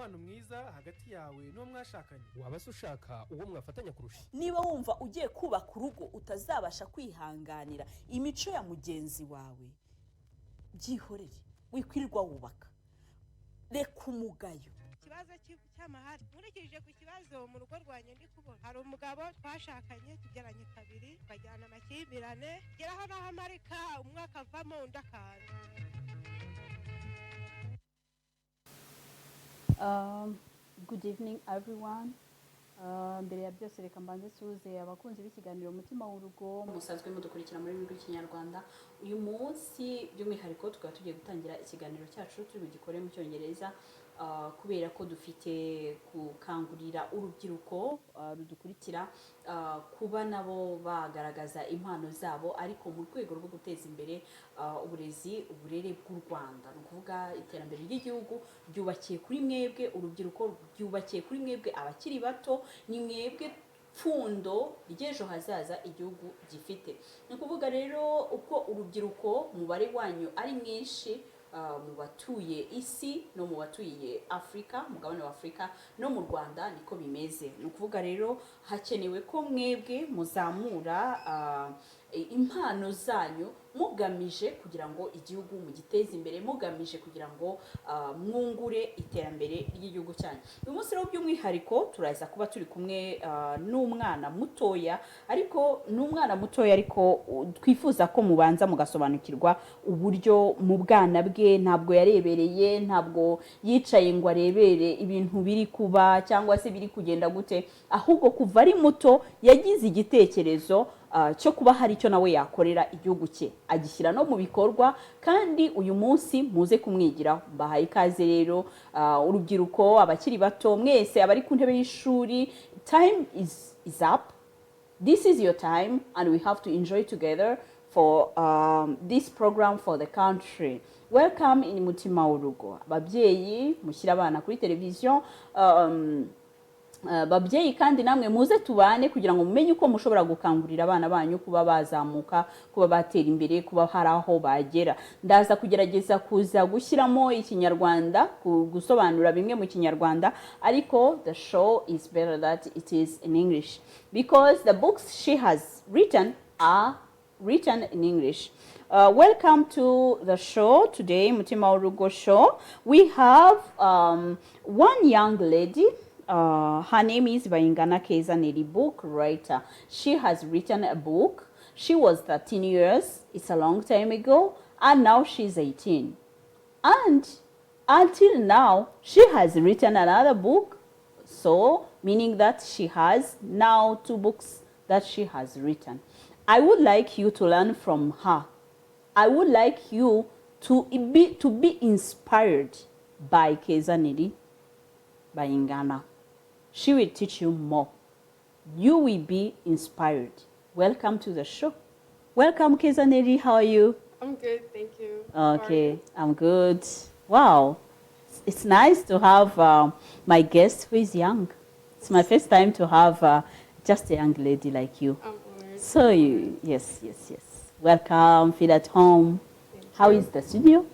umubano mwiza hagati yawe n'uwo mwashakanye. Waba se ushaka uwo mwafatanya kurusha? Niba wumva ugiye kubaka urugo utazabasha kwihanganira imico ya mugenzi wawe, byihorere, wikwirirwa wubaka. Reka umugayo. Ikibazo cy'amahari nkurikije ku kibazo mu rugo rwanjye ndi kubona hari umugabo twashakanye tugeranye kabiri bajyana amakimbirane geraho naho amarika umwaka avamo undi akaza. Good evening everyone. Mbere ya byose reka mbanze suze abakunzi b'ikiganiro Mutima w'urugo musanzwe mudukurikira muri rw'ikinyarwanda. Uyu munsi by'umwihariko tukaba tugiye gutangira ikiganiro cyacu turi bugikore mu cyongereza kubera ko dufite gukangurira urubyiruko rudukurikira kuba nabo bagaragaza impano zabo ariko mu rwego rwo guteza imbere uburezi uburere bw'u Rwanda. No kuvuga iterambere ry'igihugu ryubakiye kuri mwebwe urubyiruko, ryubakiye kuri mwebwe abakiri bato, ni mwebwe pfundo ry'ejo hazaza igihugu gifite. No kuvuga rero uko urubyiruko mubare wanyu ari mwinshi mu batuye isi no mu batuye Afrika, mugabane wa Afrika no mu Rwanda niko bimeze. No kuvuga rero hakenewe ko mwebwe muzamura impano zanyu mugamije kugira ngo igihugu mugiteze imbere, mugamije kugira ngo mwungure iterambere ry'igihugu cyanyu. Uyu munsi rero by'umwihariko turaza kuba turi kumwe n'umwana mutoya, ariko twifuza ko mubanza mugasobanukirwa uburyo mu bwana bwe ntabwo yarebereye, ntabwo yicaye ngo arebere ibintu biri kuba cyangwa se biri kugenda gute, ahubwo kuva ari muto yagize igitekerezo cyo kuba hari icyo nawe yakorera igihugu cye, agishyira no mu bikorwa, kandi uyu munsi muze kumwigira. Mbahaye ikaze rero urubyiruko, abakiri bato mwese abari ku ntebe y'ishuri. Time is up. This is your time and we have to enjoy together for this program for the country. Welcome in Mutima Wurugo. Ababyeyi mushyira abana kuri televiziyo, babyeyi kandi namwe muze tubane kugira ngo mumenye uko mushobora gukangurira abana banyu kuba bazamuka, kuba batera imbere, kuba hari aho bagera. Ndaza kugerageza kuza gushyiramo ikinyarwanda, gusobanura bimwe mu kinyarwanda, ariko the show is better that it is in English because the books she has written are written in English. Welcome to the show today, Mutima Wurugo show. We have one young lady. Her name is Bayingana Keza Nelly, book writer. She has written a book. She was 13 years. It's a long time ago. And now she's 18. And until now, she has written another book. So, meaning that she has now 2 books that she has written. I would like you to learn from her. I would like you to be inspired by Keza Nelly Bayingana. She will teach you more. You will be inspired. Welcome to the show. Welcome, Keza Nelly. How are you? I'm good, thank you. Okay, I'm good. Wow. It's nice to have my guest who is young. It's my first time to have just a young lady like you. I'm honored. So, yes. Welcome, feel at home. How is the studio?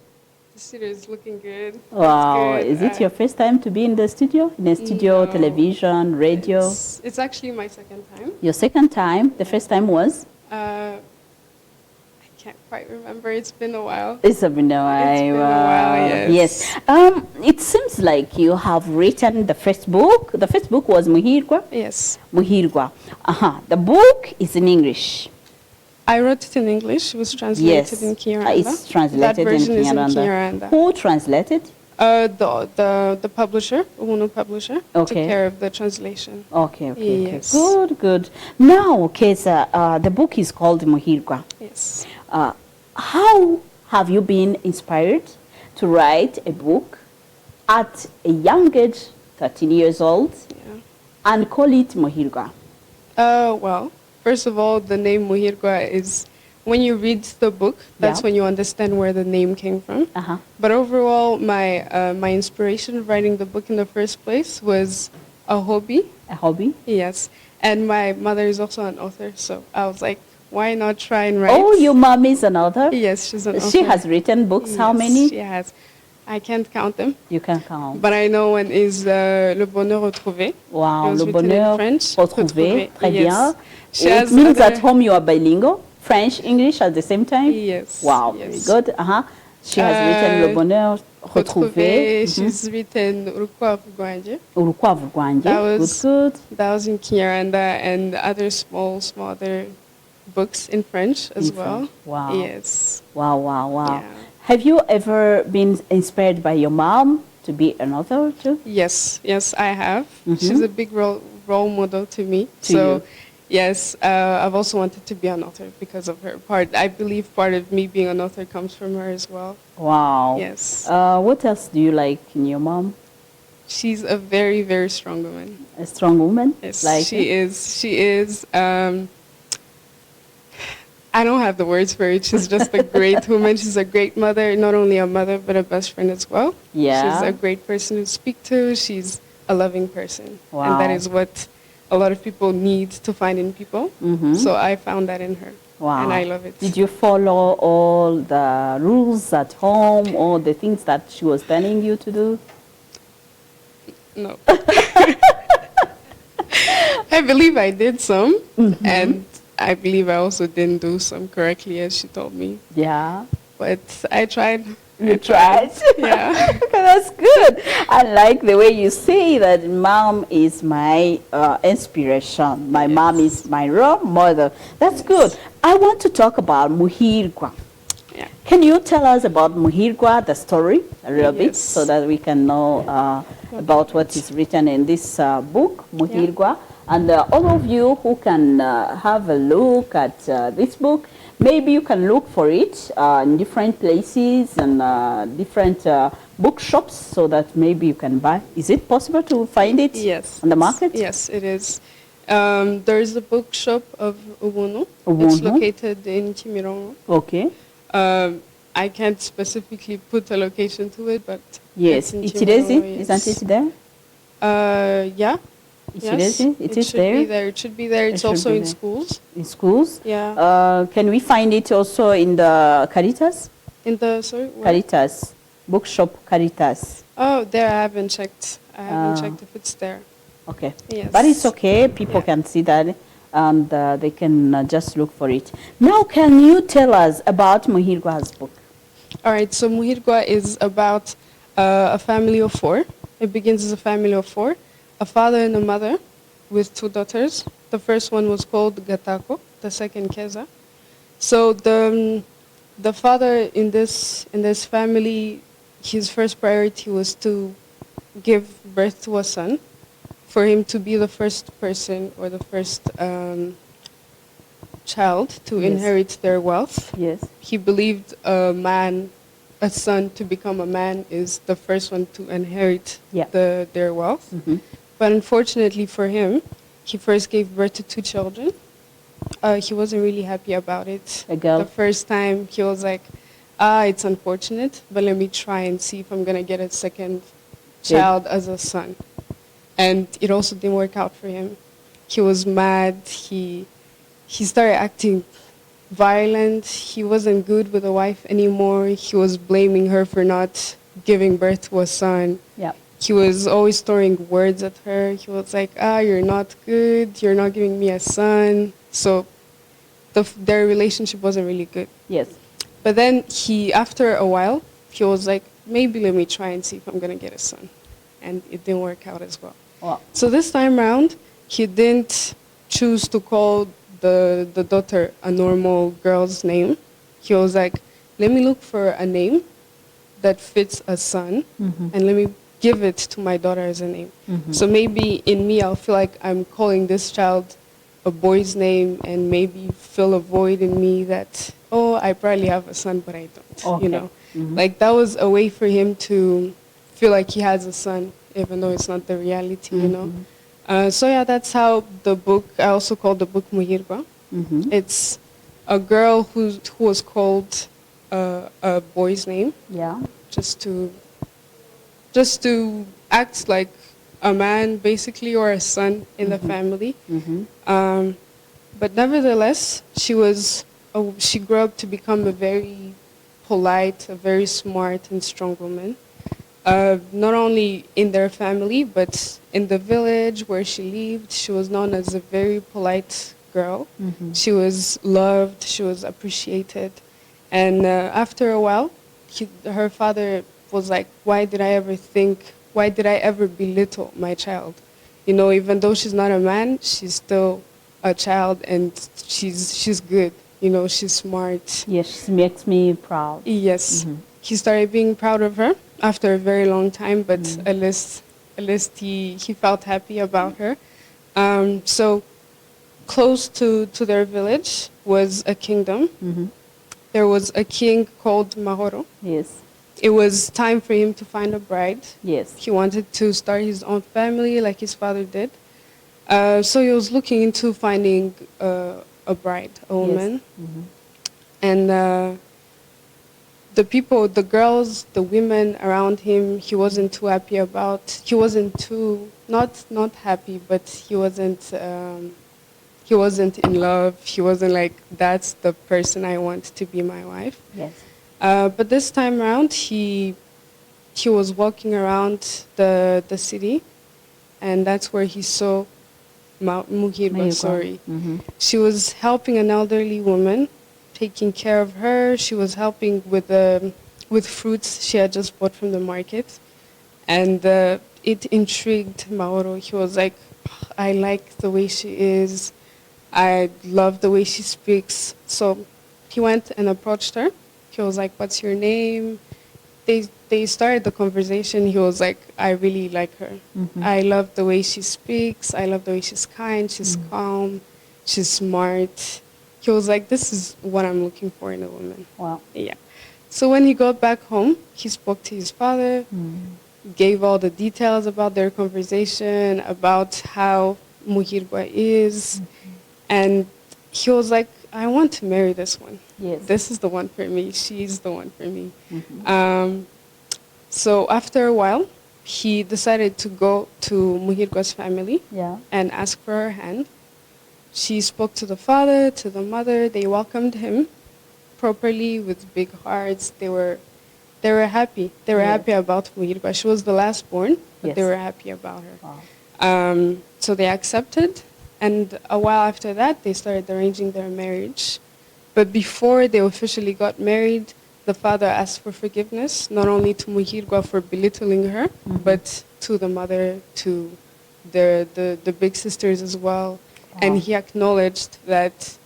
The studio is looking good. Wow, good. Is it your first time to be in the studio? In a studio, no, television, radio? It's actually my second time. Your second time? The first time was? I can't quite remember. It's been a while. It's been a while. It's been a while, yes. It seems like you have written the first book. The first book was Muhirwa? Yes. Muhirwa. The book is in English. I wrote it in English. It was translated in Kinyarwanda. It's translated that version in Kinyarwanda. Is in Kinyarwanda. Who translated? The publisher, Uhunu publisher, took Okay. care of the translation. Okay. Yes. Good. Now, Keza, the book is called Muhirwa. Yes. How have you been inspired to write a book at a young age, 13 years old, Yeah. and call it Muhirwa? Well, first of all, the name Muhirwa is, when you read the book, that's Yeah. when you understand where the name came from. Uh-huh. But overall, my inspiration of writing the book in the first place was a hobby. A hobby? Yes. And my mother is also an author, so I was like, why not try and write? Oh, your mom is an author? Yes, she's an author. She has written books. How Yes, many? She has I can't count them, You can count. but I know one is Le Bonheur Retrouvé. Wow, It was le written in bonheur French. retrouvé, très Yes. bien. She It has means at other- home you are bilingual, French, English at the same time? Yes. Wow, yes. very good. She has written le bonheur retrouvé. Retrouvé. She's written Urukwavu Rwanje. Urukwavu rwanjye. That was- Good. That was in Kinyarwanda and other small other books in French as In well. French. Wow. Yes. Wow, wow, wow. Yeah. Have you ever been inspired by your mom to be an author too? Yes, I have. Mhm. She's a big role model to me. To so, you. yes, I've also wanted to be an author because of her. I believe part of me being an author comes from her as well. Wow. Yes. What else do you like in your mom? She's a very, very strong woman. A strong woman? Yes, Like she is. She is. I don't have the words for it. She's just a great woman. She's a great mother, not only a mother, but a best friend as well. Yeah. She's a great person to speak to. She's a loving person. Wow. And that is what a lot of people need to find in people. Mhm. So I found that in her. Wow. And I love it. Did you follow all the rules at home, all the things that she was telling you to do? No. I believe I did some. And I believe I also didn't do some correctly as she told me. Yeah. But I tried. You tried? Yeah. That's good. I like the way you say that mom is my inspiration. My mom is my role model. That's good. I want to talk about Muhirwa. Yeah. Can you tell us about Muhirwa, the story, a little bit, Yes. so that we can know about what is written in this book, Muhirwa? And all of you who can have a look at this book, maybe you can look for it in different places and different bookshops so that maybe you can buy. Is it possible to find it Yes. on the market? Yes, it is. There's a bookshop of Ubuntu. It's Ubuntu. located in Kimirongo. Okay. I can't specifically put a location to it, but Yes. it's in Ichirezi, Kimirongo, isn't yes. it there? Yeah. Yes, Ichirezi, it is should there be there. It should be there. It's should also be in there. schools. in schools. Yeah. Can we find it also in the Caritas? In the sorry. Where? Caritas, bookshop Caritas. Oh, there. I haven't checked. I haven't Ah. checked if it's there. Okay. Yes. But it's okay. People Yeah. can see that and they can just look for it. Now, can you tell us about Muhirwa's book? All right, so Muhirwa is about a family of four. It begins as a family of four, a father and a mother with two daughters. The first one was called Gatako, the second Keza. So the father in this family, his first priority was to give birth to a son, for him to be the first person or the first child to Yes. inherit their wealth. Yes. He believed a son to become a man is the first one to inherit Yeah. their wealth. Mhm. But unfortunately for him, he first gave birth to two children. He wasn't really happy about it. A girl. The first time he was like, it's unfortunate, but let me try and see if I'm going to get a second child as a son. And it also didn't work out for him. He was mad. He started acting violent. He wasn't good with the wife anymore. He was blaming her for not giving birth to a son. Yeah. He was always throwing words at her. He was like, you're not good. You're not giving me a son. So their relationship wasn't really good. Yes. But then after a while, he was like, maybe let me try and see if I'm going to get a son. And it didn't work out as well. Wow. So this time around, he didn't choose to call the daughter a normal girl's name. He was like, let me look for a name that fits a son, and let me give it to my daughter as a name. So maybe in me, I'll feel like I'm calling this child a boy's name and maybe fill a void in me that, I probably have a son, but I don't, Okay. you know. Like that was a way for him to feel like he has a son, even though it's not the reality, you know. So yeah, that's how the book, I also called the book Muhirwa. It's a girl who was called a boy's name, Yeah. just to act like a man, basically, or a son in the family. But nevertheless, she grew up to become a very polite, a very smart and strong woman. not only in their family, but in the village where she lived. She was known as a very polite girl. She was loved, she was appreciated. And after a while, her father was like, why did I ever belittle my child? You know, even though she's not a man, she's still a child, and she's good. You know, she's smart. Yes, she makes me proud. Yes. He started being proud of her after a very long time, but at least he felt happy about her. So close to their village was a kingdom. There was a king called Mahoro. Yes. It was time for him to find a bride. Yes. He wanted to start his own family like his father did. So he was looking into finding a bride, a woman. And the girls, the women around him, he wasn't too happy about. He wasn't too, not happy, but he wasn't in love. He wasn't like, that's the person I want to be my wife. Yes. But this time around, he was walking around the city, and that's where he saw Muhirwa, sorry. She was helping an elderly woman, taking care of her. She was helping with fruits she had just bought from the market. And it intrigued Mauro. He was like, I like the way she is. I love the way she speaks. So he went and approached her. He was like, what's your name? They started the conversation. He was like, I really like her. I love the way she speaks. I love the way she's kind. She's calm. She's smart. He was like, this is what I'm looking for in a woman. Wow. Yeah. So when he got back home, he spoke to his father, gave all the details about their conversation, about how Muhirwa is. And he was like, I want to marry this one. Yes. This is the one for me. She's the one for me. So after a while, he decided to go to Muhirwa's family and ask for her hand. She spoke to the father, to the mother. They welcomed him properly with big hearts. They were happy. They were happy about Muhirwa. She was the last born, but they were happy about her. Wow. So they accepted. And a while after that, they started arranging their marriage. But before they officially got married, the father asked for forgiveness, not only to Muhirwa for belittling her, but to the mother, to the big sisters as well. Wow. And he acknowledged that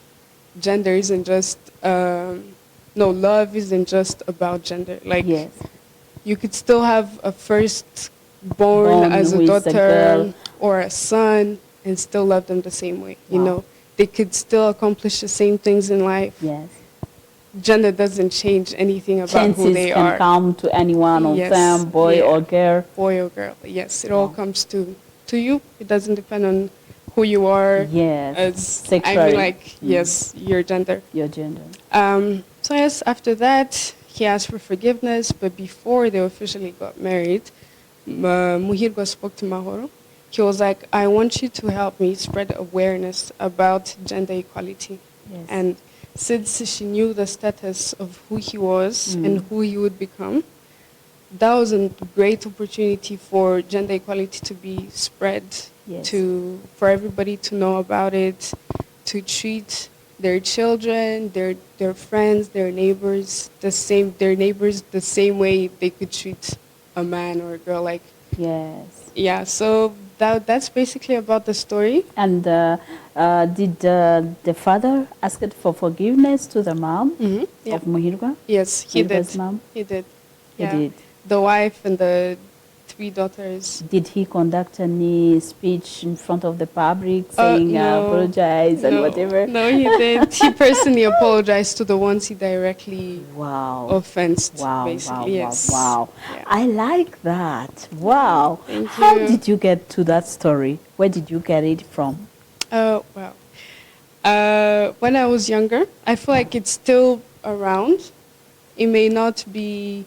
gender isn't just, love isn't just about gender. Like, you could still have a firstborn as a daughter or a son, and still love them the same way, you know. They could still accomplish the same things in life. Yes. Gender doesn't change anything about who they are. Chances can come to any one of them, boy or girl. Boy or girl, yes. It all comes to you. It doesn't depend on who you are. Yes. Sexually. I mean, like, yes, your gender. Your gender. So yes, after that, he asked for forgiveness, but before they officially got married, Muhirwa spoke to Mahoro. He was like, I want you to help me spread awareness about gender equality. Yes. And since she knew the status of who he was and who he would become, that was a great opportunity for gender equality to be spread, for everybody to know about it, to treat their children, their friends, their neighbors the same way they could treat a man or a girl. Like, yeah, so that's basically about the story. And did the father ask for forgiveness to the mom of Muhirwa? Yes, he did. Mom? He did. He did. The wife and the 3 daughters. Did he conduct any speech in front of the public saying apologize and whatever? No, he did. He personally apologized to the ones he directly offensed. Basically. Wow. Yeah. I like that. Wow. Thank you. How did you get to that story? Where did you get it from? When I was younger, I feel like it's still around. It may not be,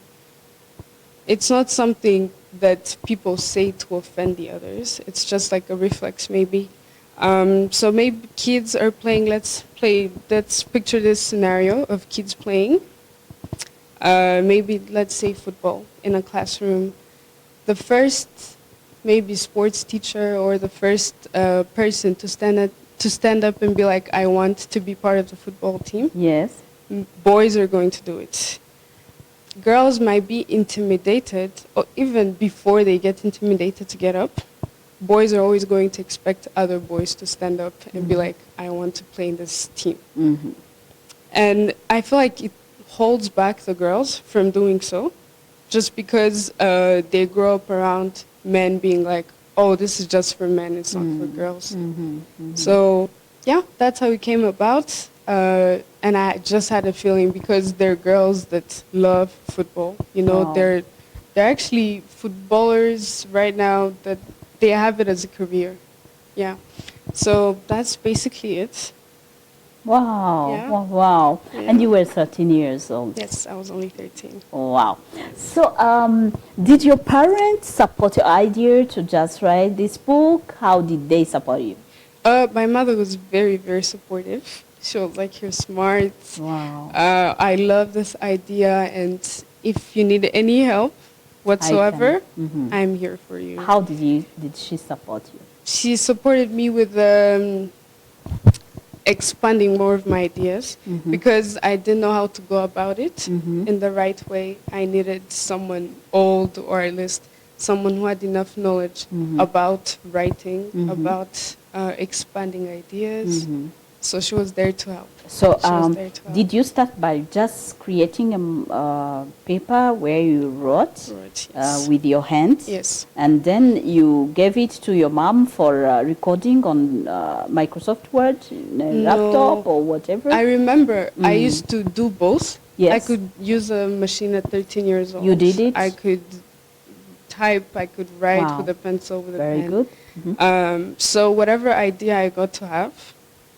it's not something that people say to offend the others. It's just like a reflex, maybe. So maybe kids are playing, let's picture this scenario of kids playing. Maybe, let's say, football in a classroom. the first maybe sports teacher or the first person to stand up and be like, I want to be part of the football team. Yes. Boys are going to do it. Girls might be intimidated, or even before they get intimidated to get up, boys are always going to expect other boys to stand up and be like, I want to play in this team. And I feel like it holds back the girls from doing so, just because they grow up around men being like, oh, this is just for men, it's not for girls. So, yeah, that's how it came about. And I just had a feeling because they're girls that love football. You know, they're actually footballers right now that they have it as a career. Yeah. So that's basically it. Wow. Yeah. Wow. Yeah. And you were 13 years old. Yes, I was only 13. Wow. So did your parents support your idea to just write this book? How did they support you? My mother was very, very supportive. She was like, you're smart. Wow. I love this idea, and if you need any help whatsoever, I'm here for you. How did she support you? She supported me with expanding more of my ideas because I didn't know how to go about it in the right way. I needed someone old, or at least someone who had enough knowledge about writing, about expanding ideas. So she was there to help. So did you start by just creating a paper where you wrote yes. with your hands? Yes. And then you gave it to your mom for recording on Microsoft Word, laptop or whatever? I remember I used to do both. Yes. I could use a machine at 13 years old. You did it? I could type, I could write with a pencil, with a pen. Very good. So whatever idea I got to have,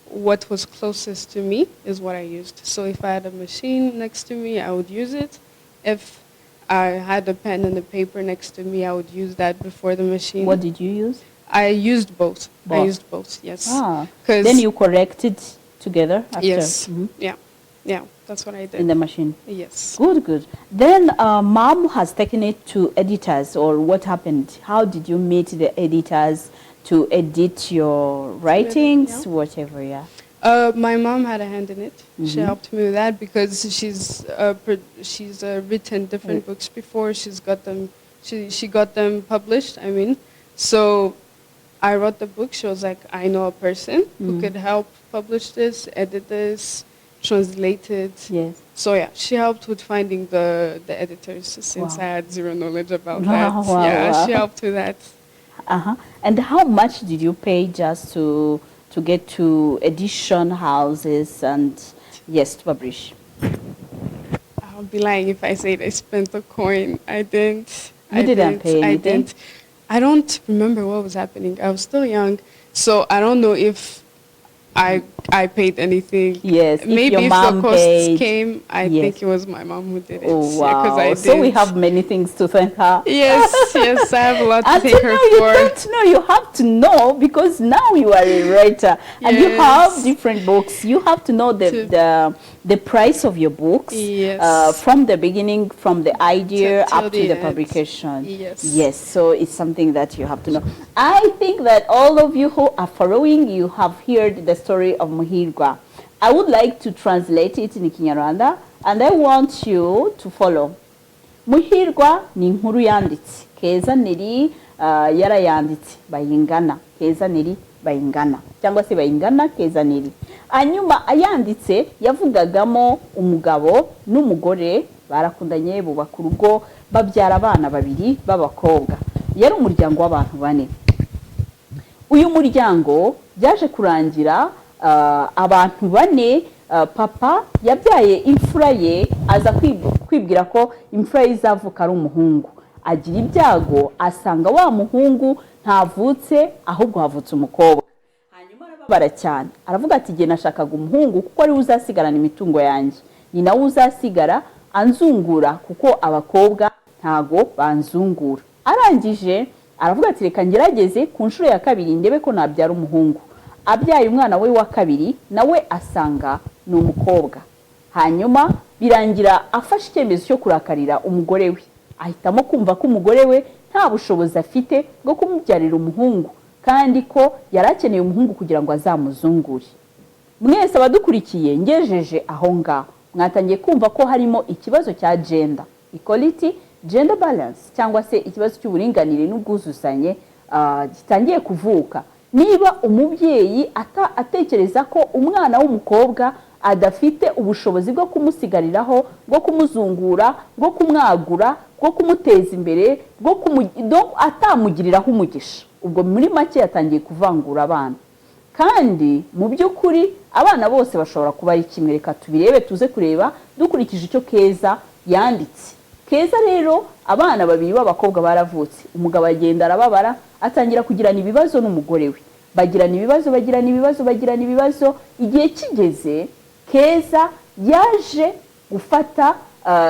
what was closest to me is what I used. So if I had a machine next to me, I would use it. If I had a pen and a paper next to me, I would use that before the machine. What did you use? I used both. Both. I used both, yes. Then you corrected together after? Yes. Yeah, that's what I did. In the machine? Yes. Good. Then mom has taken it to editors, or what happened? How did you meet the editors to edit your writings, whatever, my mom had a hand in it. She helped me with that because she's written different books before. She's got them. She got them published. I mean, so I wrote the book. She was like, I know a person who could help publish this, edit this, translate it. Yes. So yeah, she helped with finding the editors since I had zero knowledge about that. She helped with that. And how much did you pay just to get to edition houses and to publish? I'll be lying if I said I spent a coin. I didn't. You didn't pay anything? I don't remember what was happening. I was still young, so I don't know if I paid anything. Yes, maybe if the costs paid, came, I think it was my mom who did it. Oh, wow. Yeah, I so we have many things to thank her. Yes, I have a lot to thank her you for. don't know, you have to know, because now you are a writer and you have different books. You have to know the price of your books from the beginning, from the idea up to the publication. Yes, so it's something that you have to know. I think that all of you who are following, you have heard the story of Muhirwa. I would like to translate it in Kinyarwanda, and I want you to follow. Muhirwa ni inkuru yanditse. Keza Nelly yarayanditse Bayingana. Keza Nelly Bayingana. Cyangwa se Bayingana Keza Nelly. Hanyuma ayanditse yavugagamo umugabo n'umugore barakundanye bubaka urugo babyara abana babiri b'abakobwa. Yari umuryango w'abantu bane. Uyu muryango byaje kurangira abantu bane. Papa yabyaye imfura ye, aza kwibwira ko imfura ye izavuka ari umuhungu. Agira ibyago asanga wa muhungu ntavutse, ahubwo havutse umukobwa. Hanyuma arababara cyane, aravuga ati jye nashakaga umuhungu kuko ari uzasigarana imitungo yanjye, ni nawe uzasigara anzungura kuko abakobwa ntago banzungura. Arangije aravuga ati reka ngerageze ku nshuro ya kabiri ndebe ko nabyara umuhungu. Abyaye umwana we wa kabiri, nawe asanga ni umukobwa. Hanyuma birangira afashe icyemezo cyo kurakarira umugore we. Ahitamo kumva ko umugore we nta bushobozi afite bwo kumubyarira umuhungu kandi ko yari akeneye umuhungu kugira ngo azamuzungure. Mwese abadukurikiye ngejeje aho ngaho mwatangiye kumva ko harimo ikibazo cya gender equality, gender balance cyangwa se ikibazo cy'uburinganire n'ubwuzuzanye gitangiye kuvuka. Niba umubyeyi atekereza ko umwana w'umukobwa adafite ubushobozi bwo kumusigariraho, bwo kumuzungura, bwo kumwagura, bwo kumuteza imbere, bwo atamugiriraho umugisha, ubwo muri make yatangiye kuvangura abana. Kandi mu by'ukuri abana bose bashobora kuba ari kimwe. Reka tubirebe, tuze kureba dukurikije icyo Keza yanditse. Keza rero abana babiri b'abakobwa baravutse, umugabo agenda arababara, atangira kugirana ibibazo n'umugore we, bagirana ibibazo. Igihe kigeze Keza yaje gufata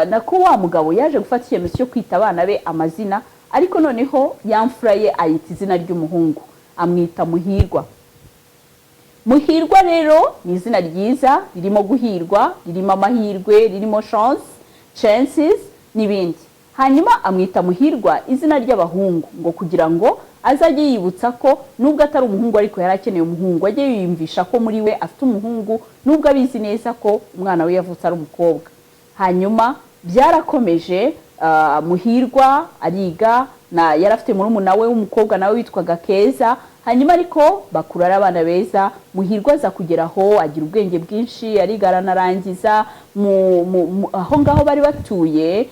nako wa mugabo yaje gufata icyemezo cyo kwita abana be amazina, ariko noneho yamfura ye ayita izina ry'umuhungu, amwita Muhirwa. Muhirwa rero ni izina ryiza, ririmo guhirwa, ririmo amahirwe, ririmo chances n'ibindi. Hanyuma amwita Muhirwa izina ry'abahungu ngo kugira ngo azajye yibutsa ko nubwo atari umuhungu ariko yari akeneye umuhungu, ajye yiyumvisha ko muri we afite umuhungu nubwo abizi neza ko umwana we yavutse ari umukobwa. Hanyuma byarakomeje, Muhirwa ariga, yari afite murumuna we w'umukobwa nawe witwaga Keza. Hanyuma ariko bakura ari abana beza. Muhirwa aza kugeraho agira ubwenge bwinshi, ariga aranarangiza. Aho ngaho bari batuye,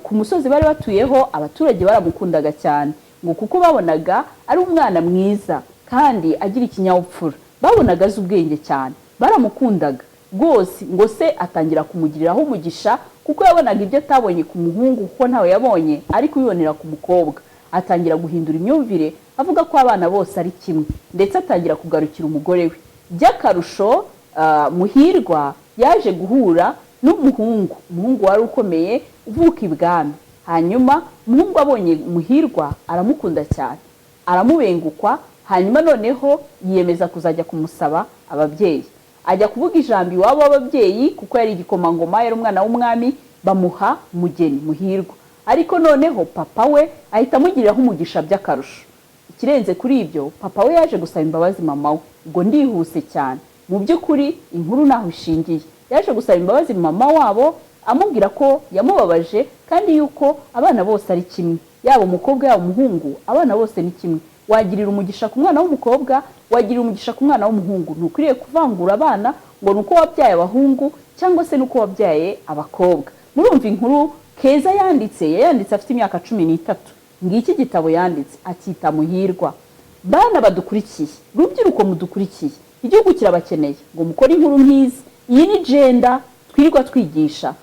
ku musozi bari batuyeho, abaturage baramukundaga cyane ngo kuko babonaga ari umwana mwiza kandi agira ikinyabupfura, babonaga azi ubwenge cyane, baramukundaga rwose. Ngo se atangira kumugiriraho umugisha kuko yabonaga ibyo atabonye ku muhungu kuko ntawe yabonye, ariko ubibonera ku mukobwa. Atangira guhindura imyumvire, avuga ko abana bose ari kimwe, ndetse atangira kugarukira umugore we. By'akarusho, Muhirwa yaje guhura n'umuhungu, umuhungu wari ukomeye uvuka ibwami. Hanyuma umuhungu abonye Muhirwa aramukunda cyane, aramubengukwa. Hanyuma noneho yiyemeza kuzajya kumusaba ababyeyi, ajya kuvuga ijambo iwabo w'ababyeyi kuko yari igikomangoma, yari umwana w'umwami, bamuha umugeni Muhirwa. Ariko noneho papa we ahita amugiriraho umugisha by'akarusho. Ikirenze kuri ibyo, papa we yaje gusaba imbabazi mama we. Ubwo ndihuse cyane, mu by'ukuri inkuru naho ishingiye. Yaje gusaba imbabazi mama wabo, amubwira ko yamubabaje kandi yuko abana bose ari kimwe, yaba umukobwa yaba umuhungu, abana bose ni kimwe. Wagirira umugisha ku mwana w'umukobwa, wagirira umugisha ku mwana w'umuhungu. Ntukwiriye kuvangura abana ngo nuko wabyaye abahungu cyangwa se nuko wabyaye abakobwa. Murumva inkuru Keza yanditse afite imyaka 13. Ngiki gitabo yanditse akita Muhirwa. Bana badukurikiye, rubyiruko mudukurikiye, igihugu kirabakeneye ngo mukore inkuru nk'izi. Iyi ni gender twirirwa twigisha,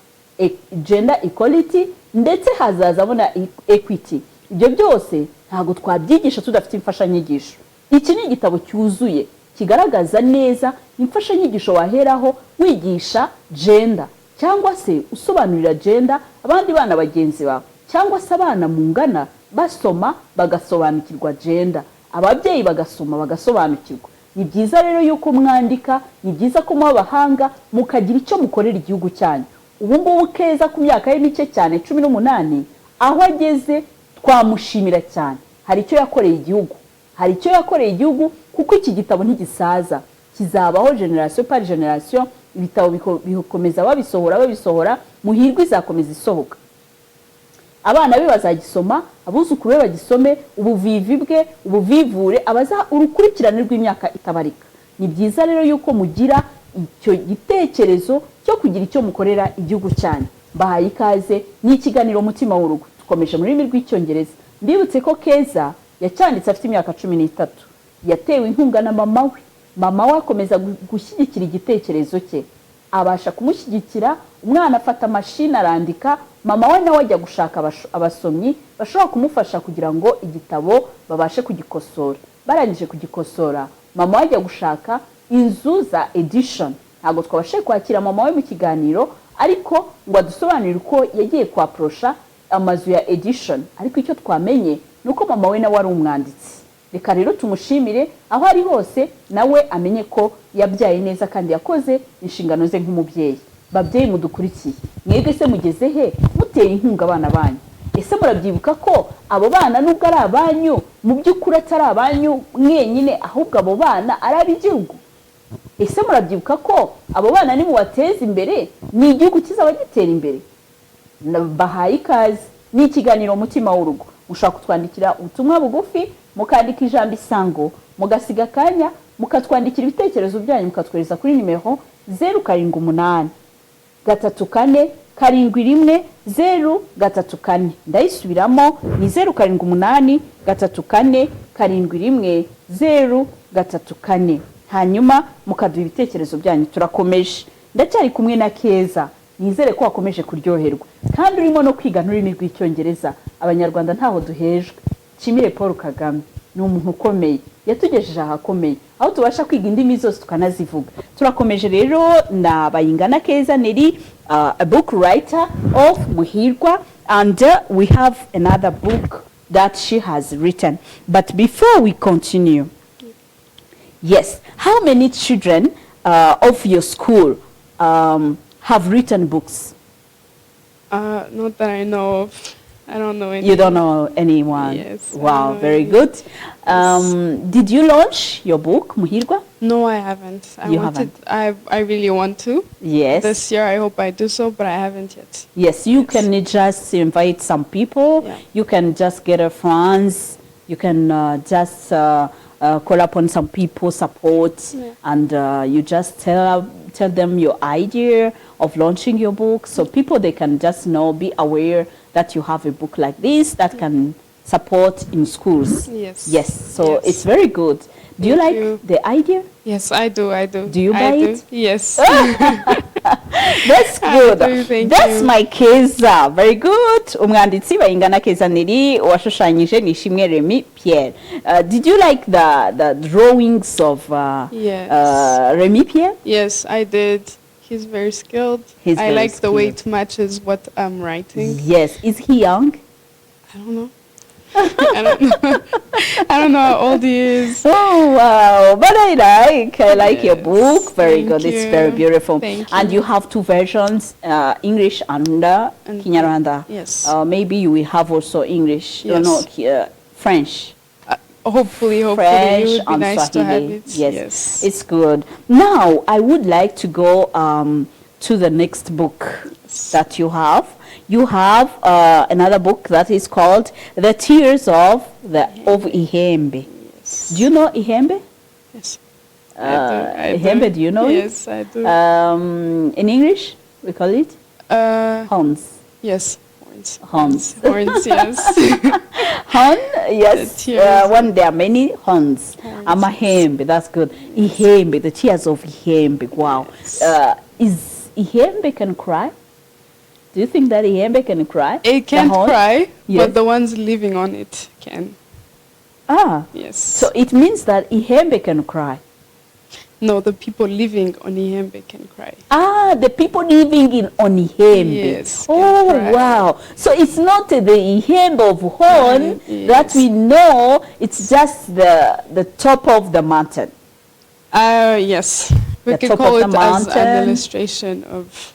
gender equality, ndetse hazaza abona equity. Ibyo byose ntago twabyigisha tudafite imfashanyigisho. Iki ni igitabo cyuzuye kigaragaza neza imfashanyigisho waheraho wigisha gender, cyangwa se usobanurira gender abandi bana bagenzi bawe, cyangwa se abana mungana basoma bagasobanukirwa gender, ababyeyi bagasoma bagasobanukirwa. Ni byiza rero yuko mwandika, ni byiza ko muba abahanga mukagira icyo mukorera igihugu cyanyu. Ubu ngubu Keza ku myaka ye mike cyane 18, aho ageze twamushimira cyane. Hari icyo yakoreye igihugu, kuko iki gitabo ntigisaza, kizabaho generation par generation. Ibitabo bikomeza babisohora, Muhirwa izakomeza isohoka, abana be bazagisoma, abuzukuru be bagisome, ubuvivi bwe ubuvivure, abaza urukurikirane rw'imyaka itabarika. Ni byiza rero yuko mugira icyo gitekerezo cyo kugira icyo mukorera igihugu cyanyu. Bahaye ikaze ni ikiganiro Mutima w'urugo, tukomeje mu rurimi rw'icyongereza. Mbibutse ko Keza yacyanditse afite imyaka 13, yatewe inkunga na mama we. Mama we akomeza gushyigikira igitekerezo cye, abasha kumushyigikira. Umwana afata mashini arandika, mama we nawe ajya gushaka abasomyi bashobora kumufasha kugira ngo igitabo babashe kugikosora. Barangije kugikosora, mama we ajya gushaka inzu za edition. Ntabwo twabashe kwakira mama we mu kiganiro, ariko ngo adusobanurire uko yagiye kwaprosha amazu ya edition. Ariko icyo twamenye nuko mama we nawe ari umwanditsi. Reka rero tumushimire aho ari hose, nawe amenye ko yabyaye neza kandi yakoze inshingano ze nk'umubyeyi. Babyeyi mudukurikiye, mwebwe se mugeze he muteye inkunga abana banyu? ese murabyibuka ko abo bana nubwo ari abanyu mu by'ukuri atari abanyu mwenyine ahubwo abo bana ari ab'igihugu? Ese murabyibuka ko abo bana nimubateza imbere ni igihugu kizaba gitera imbere? Bahaye ikaze, ni ikiganiro Mutima w'Urugo. Mushobora kutwandikira ubutumwa bugufi, mukandika ijambo isango, mugasiga akanya, mukatwandikira ibitekerezo byanyu mukatwohereza kuri nimero 078 34 71 034. Ndayisubiramo ni 078 34 71 034. Hanyuma mukaduha ibitekerezo byanyu. Turakomeje, ndacyari kumwe na Keza. Nizere ko wakomeje kuryoherwa kandi urimo no kwiga n'ururimi rw'icyongereza. Abanyarwanda ntaho duhejwe. Nshimire Paul Kagame, ni umuntu ukomeye, yatugejeje ahakomeye aho tubasha kwiga indimi zose tukanazivuga. Turakomeje rero na Bayingana Keza Nelly, a book writer of Muhirwa, and we have another book that she has written. But before we continue, yes, how many children of your school have written books? Not that I know of. I don't know any. You don't know anyone? Yes. Wow, very good. Did you launch your book, Muhirwa? No, I haven't. I really want to. Yes. This year, I hope I do so, but I haven't yet. Yes, you can just invite some people. Yeah. You can just get a friends. You can just call upon some people, support, and you just tell them your idea of launching your book, so people, they can just know, be aware that you have a book like this that can support in schools. Yes. Yes, so Yes. it's very good. Do you Thank like you. the idea? Yes, I do. Do you buy it? Yes. That's good. I do, thank That's you. my Keza. Very good. Umwanditsi Bayingana Keza Nelly washushanyije ni Ishimwe Remy Pierre. Did you like the drawings of Yes. Remy Pierre? Yes, I did. He's very skilled. He's I very like the way skilled. it matches what I'm writing. Yes. Is he young? I don't know. I don't know. I don't know how old he is. Oh wow! But I like your Yes, book. Very thank good. It's very you. beautiful. Thank And you. you have two versions: English and And Kinyarwanda. yes. Maybe you will have also English. Yes. No, French. Hopefully, French it would be and nice to have Swahili. it. Yes, it's good. Now I would like to go to the next book that you have. You have another book that is called The Tears of Ihembe. Yes. Do you know Ihembe? Yes. I Ihembe, do you know it? Yes, I do. In English, we call it horns. Yes. Horns. Horns. Horns, yes. Horn, yes. The tears. When there are many horns. Amahembe, that's good. Ihembe, the tears of Ihembe. Wow. Is Ihembe can cry? Do you think that Ihembe can cry? It The can't horn? cry, Yes. but the ones living on it can. Ah, Yes. so it means that Ihembe can cry. No, the people living on Ihembe can cry. Ah, the people living in Onihembe. Yes, Oh, can cry. wow. So it's not the Ihembe of Horn that Yes. we know, it's just the top of the mountain. Yes. We The can top call of it the as mountain. an illustration of.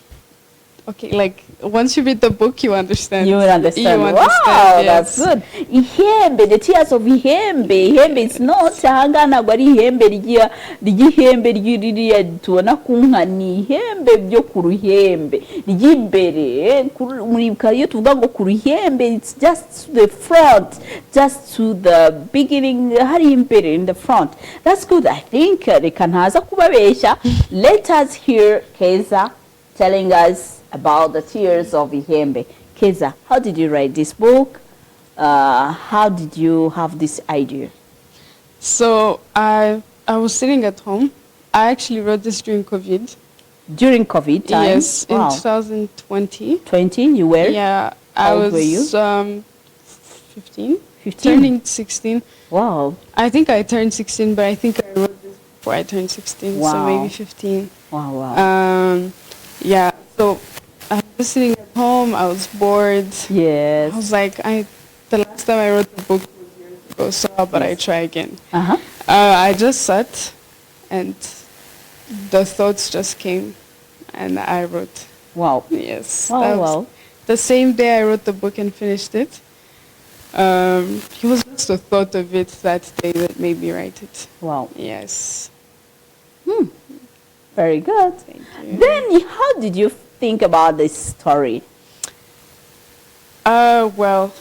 Okay, like once you read the book, you understand. You will understand. You Wow, understand, that's yes. good. Ihembe, the tears of Ihembe. Ihembe is not ahangana gwari ihembe ry'ihembe ririya tubona ku nka, ni ihembe byo ku ruhembe ry'imbere. Muribuka iyo tuvuga ngo ku ruhembe, it's just to the front, just to the beginning, hari imbere in the front. That's good. I think reka ntaza kubabeshya. Let us hear Keza telling us about the tears of Ihembe. Keza, how did you write this book? How did you have this idea? So I was sitting at home. I actually wrote this during COVID. During COVID time? Yes, in Wow. 2020. 20, you were? Yeah, How I old was were you? 15. 15? Turning 16. Wow. I think I turned 16, but I think I wrote this before I turned 16, so Wow. maybe 15. Wow, wow. Yeah, so I was sitting at home, I was bored. Yes. I was like, the last time I wrote the book was years ago, so how about I try again? Uh-huh. I just sat and the thoughts just came and I wrote. Wow. Yes. Wow, that was- wow. The same day I wrote the book and finished it. It was just the thought of it that day that made me write it. Wow. Yes. Very good. Thank you. Then how did you think about this story? Well,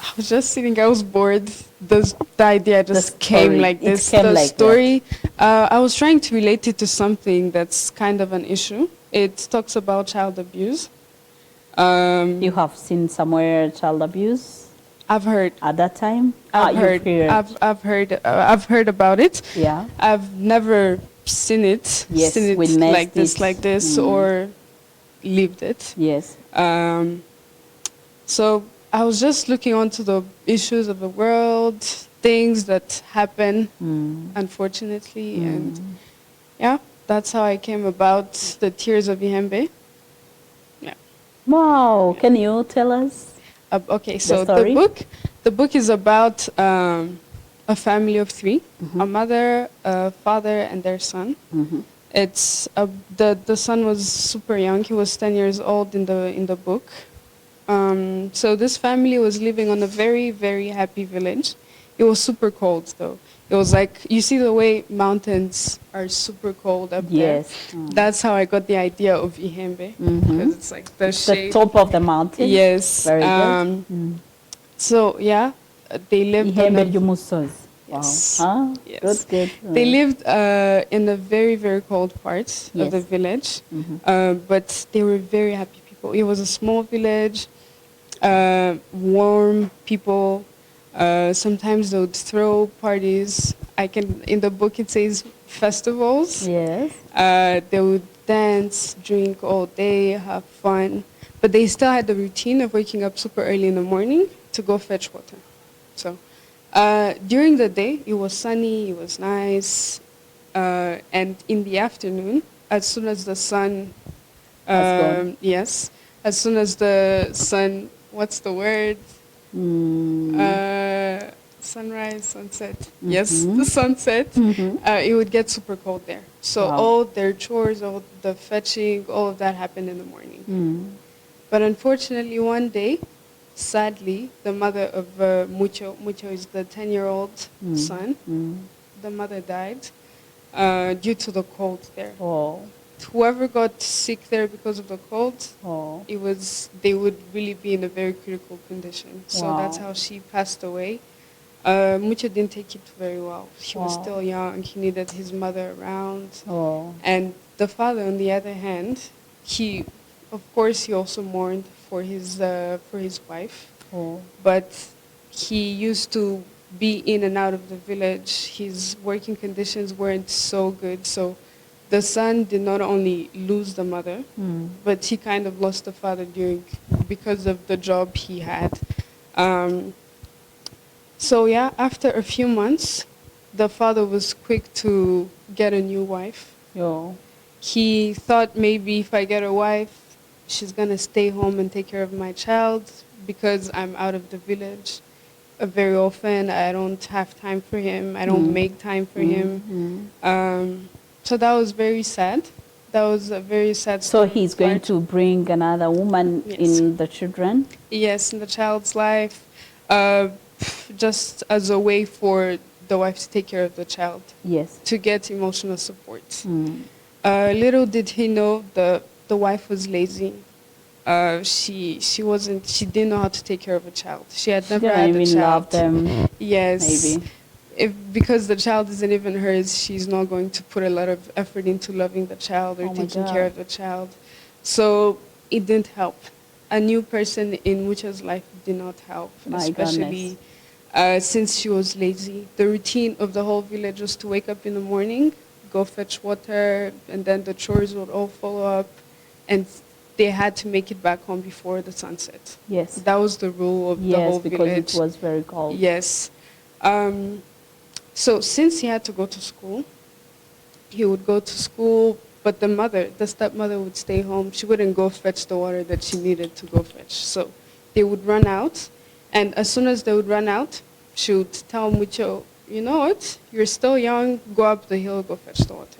I was just sitting, I was bored. The idea just came story, like it this. came The like story, I was trying to relate it to something that's kind of an issue. It talks about child abuse. You have seen somewhere child abuse I've heard. at that time? I've you've heard. I've heard about it. Yeah. I've never seen it. Yes, seen it witnessed like this, or lived it. Yes. So I was just looking onto the issues of the world, things that happen, unfortunately, and yeah, that's how I came about the Tears of Ihembe. Yeah. Wow. Can you tell us? Okay, so story? the book is about a family of three: a mother, a father, and their son. It's the son was super young; he was 10 years old in the book. So this family was living on a very, very happy village. It was super cold, though. It was like, you see the way mountains are super cold up there? Yes. That's how I got the idea of Ihembe, because it's like the The shape. top of the mountain? Yes. Very good. So, yeah, they lived on Ihembe a, ry'umusozi. Wow. Yes. Huh? Yes. Good, good. They lived in a very, very cold part of the Yes. village, but they were very happy people. It was a small village, warm people. Sometimes they would throw parties. In the book it says festivals. Yes. They would dance, drink all day, have fun, but they still had the routine of waking up super early in the morning to go fetch water. So during the day, it was sunny, it was nice, and in the afternoon, as soon as the sun, Has gone. yes, as soon as the sun, what's the word? Sunrise, sunset. Yes, the sunset. It would get super cold there. So Wow. all their chores, all the fetching, all of that happened in the morning. But unfortunately, one day, sadly, the mother of Mucho is the 10-year-old son, the mother died due to the cold there. Oh. Whoever got sick there because of the cold, Oh. they would really be in a very critical condition. So that's Wow. how she passed away. Mucho didn't take it very well. He was Wow. still young. He needed his mother around. Oh. And the father, on the other hand, of course, he also mourned for his wife. Oh. But he used to be in and out of the village. His working conditions weren't so good. So the son did not only lose the mother, but he kind of lost the father because of the job he had. So yeah, after a few months, the father was quick to get a new wife. Yo. He thought maybe if I get a wife, she's gonna stay home and take care of my child because I'm out of the village very often. I don't have time for him. I don't make time for him. So that was very sad. That was a very sad So story he's going part. to bring another woman Yes. in the children? Yes, in the child's life, just as a way for the wife to take care of the child, Yes. to get emotional support. Little did he know the wife was lazy. She didn't know how to take care of a child. She had never Didn't had a even child. love them. Yes. Maybe. Because the child isn't even hers, she's not going to put a lot of effort into loving the child or Oh my taking care God. of the child. So it didn't help. A new person in Mucha's life did not help, My especially since she was lazy. The routine of the whole village was to wake up in the morning, go fetch water, and then the chores would all follow up, and they had to make it back home before the sunset. Yes. That was the rule of the Yes, whole because village. it was very cold. Yes. So since he had to go to school, he would go to school, but the stepmother would stay home. She wouldn't go fetch the water that she needed to go fetch. So they would run out, and as soon as they would run out, she would tell Mucho, you know what, you're still young, go up the hill, go fetch the water.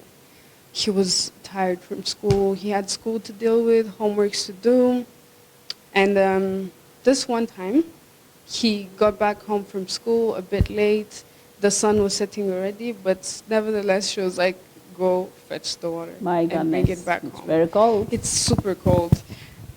He was tired from school. He had school to deal with, homeworks to do, And this one time, he got back home from school a bit late. The sun was setting already, but nevertheless, she was like, go fetch the water My and bring goodness. it back It's home. very cold. It's super cold.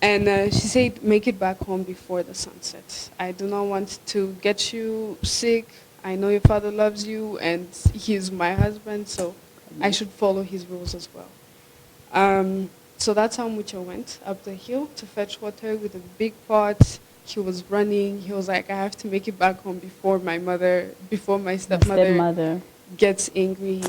And she said, make it back home before the sun sets. I do not want to get you sick. I know your father loves you, and he's my husband, so I should follow his rules as well. So that's how Mucho went up the hill to fetch water with a big pot. He was running. He was like, I have to make it back home before my stepmother gets angry.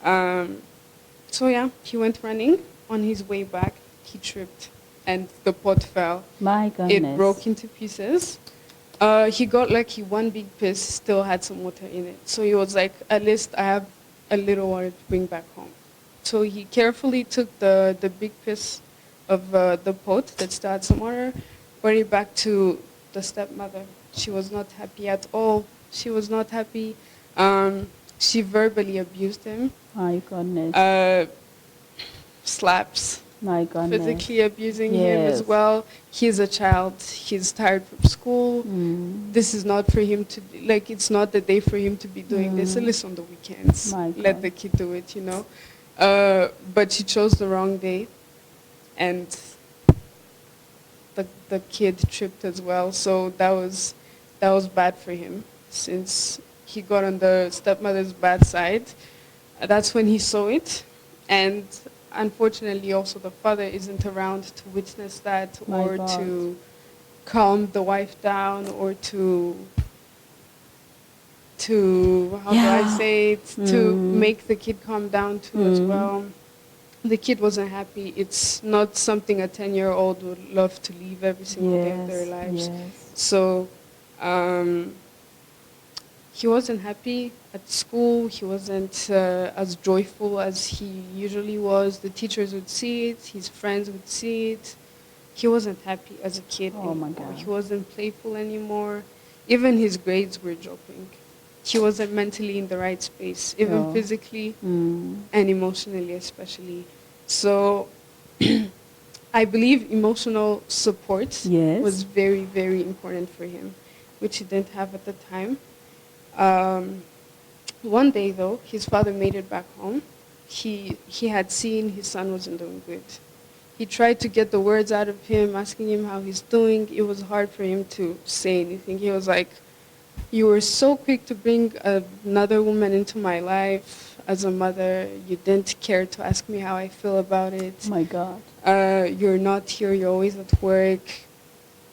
So yeah, he went running. On his way back, he tripped, and the pot fell. My goodness. It broke into pieces. He got lucky, one big piece still had some water in it. So he was like, at least I have a little water to bring back home. So he carefully took the big piece of the pot that still had some water, brought it back to the stepmother. She was not happy at all. She was not happy. She verbally abused him. My goodness. Slaps. My goodness. Physically abusing him as Yes. well. He's a child. He's tired from school. This is not for him to, like, it's not the day for him to be doing this, at least on the weekends. My Let God. the kid do it, you know. But she chose the wrong day, and the kid tripped as well. So that was bad for him, since he got on the stepmother's bad side. That's when he saw it, and unfortunately also the father isn't around to witness that, My or God. to calm the wife down, or to how do I Yeah. say it, to make the kid calm down too as well. The kid wasn't happy. It's not something a 10-year-old would love to leave every single day of their lives. Yes. So he wasn't happy at school. He wasn't as joyful as he usually was. The teachers would see it. His friends would see it. He wasn't happy as a kid Oh my anymore. God. He wasn't playful anymore. Even his grades were dropping. He wasn't mentally in the right space, even Yeah. physically and emotionally especially. So I believe emotional support Yes. was very, very important for him, which he didn't have at the time. One day, though, his father made it back home. He had seen his son wasn't doing good. He tried to get the words out of him, asking him how he's doing. It was hard for him to say anything. He was like, you were so quick to bring another woman into my life as a mother. You didn't care to ask me how I feel about it. My God. You're not here, you're always at work.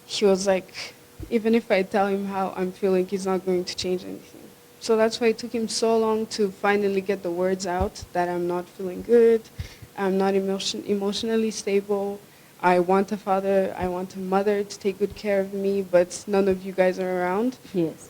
He was like, even if I tell him how I'm feeling, he's not going to change anything. So that's why it took him so long to finally get the words out that I'm not feeling good, I'm not emotionally stable, I want a father, I want a mother to take good care of me, but none of you guys are around. Yes.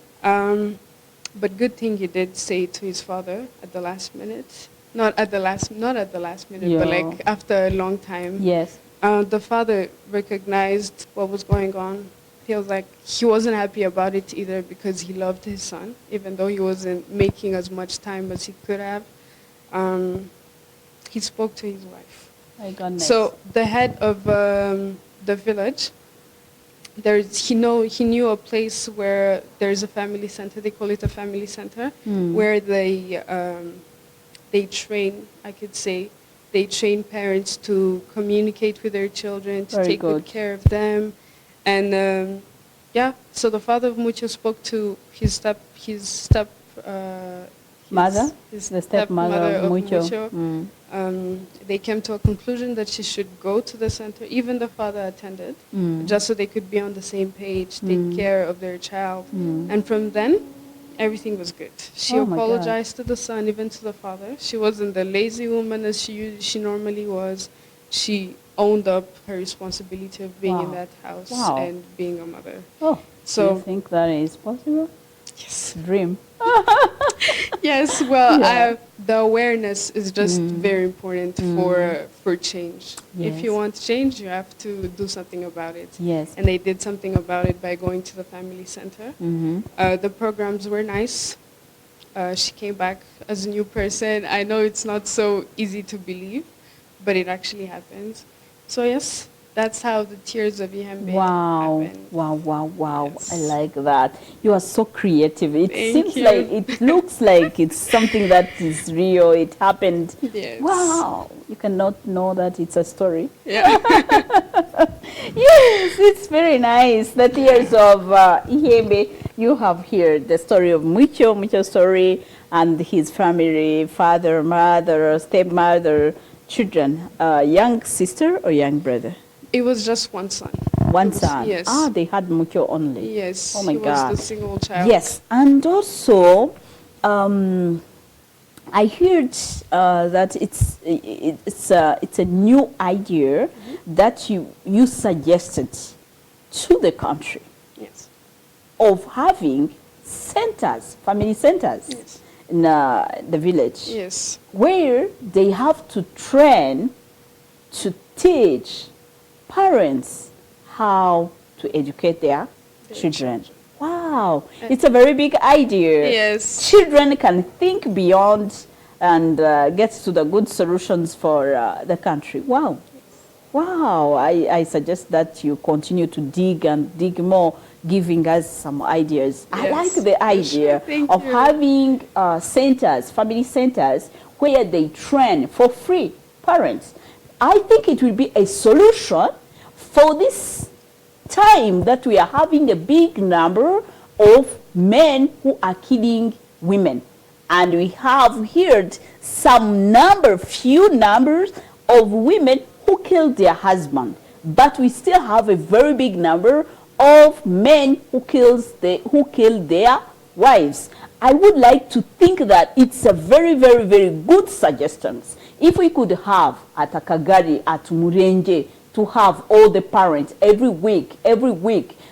But good thing he did say to his father at the last minute. Not at the last minute, but Yeah. like after a long time. Yes. The father recognized what was going on. He was like, he wasn't happy about it either because he loved his son, even though he wasn't making as much time as he could have. He spoke to his wife. My goodness. So the head of the village, he knew a place where there's a family center. They call it a family center, where they train. I could say they train parents to communicate with their children, to Very take good good. care of them, and yeah. So the father of Mucho spoke to his Mother? his The stepmother of Mucho. They came to a conclusion that she should go to the center. Even the father attended, just so they could be on the same page, take care of their child. And from then, everything was good. She Oh my God. apologized to the son, even to the father. She wasn't the lazy woman as she normally was. She owned up her responsibility of being in Wow. that house Wow. and being a mother. Oh, So- do you think that is possible? Yes. Dream. Yes, well, Yeah. the awareness is just very important for change. If you Yes. want change, you have to do something about it. Yes. And they did something about it by going to the family center. The programs were nice. She came back as a new person. I know it's not so easy to believe, but it actually happened. So yes, That's how the Tears of Ihembe Wow, happened. wow. Yes. I like that. You are so creative. It Thank seems you. like, it looks like it's something that is real. It happened. Yes. Wow. You cannot know that it's a story. Yeah. Yes, it's very nice. The Tears of Ihembe. You have here the story of Mucho's story and his family, father, mother, stepmother, children, young sister or young brother? It was just one son. One son. Yes. Ah, they had Mucho only. Yes. Oh my he God. was the single child. Yes, and also, I heard that it's a new idea that you suggested to the country Yes. of having centers, family centers Yes. in the village, Yes. where they have to train to teach parents how to educate their children. Wow, it's a very big idea. Yes. Children can think beyond and get to the good solutions for the country. Wow. Wow, I suggest that you continue to dig and dig more, giving us some ideas. I Yes. like the idea Thank of you. having centers, family centers, where they train for free parents. I think it will be a solution for this time that we are having a big number of men who are killing women. And we have heard few numbers of women who killed their husband. But we still have a very big number of men who kill their wives. I would like to think that it's a very, very, very good suggestion. If we could have at Akagari, at Murenje, to have all the parents every week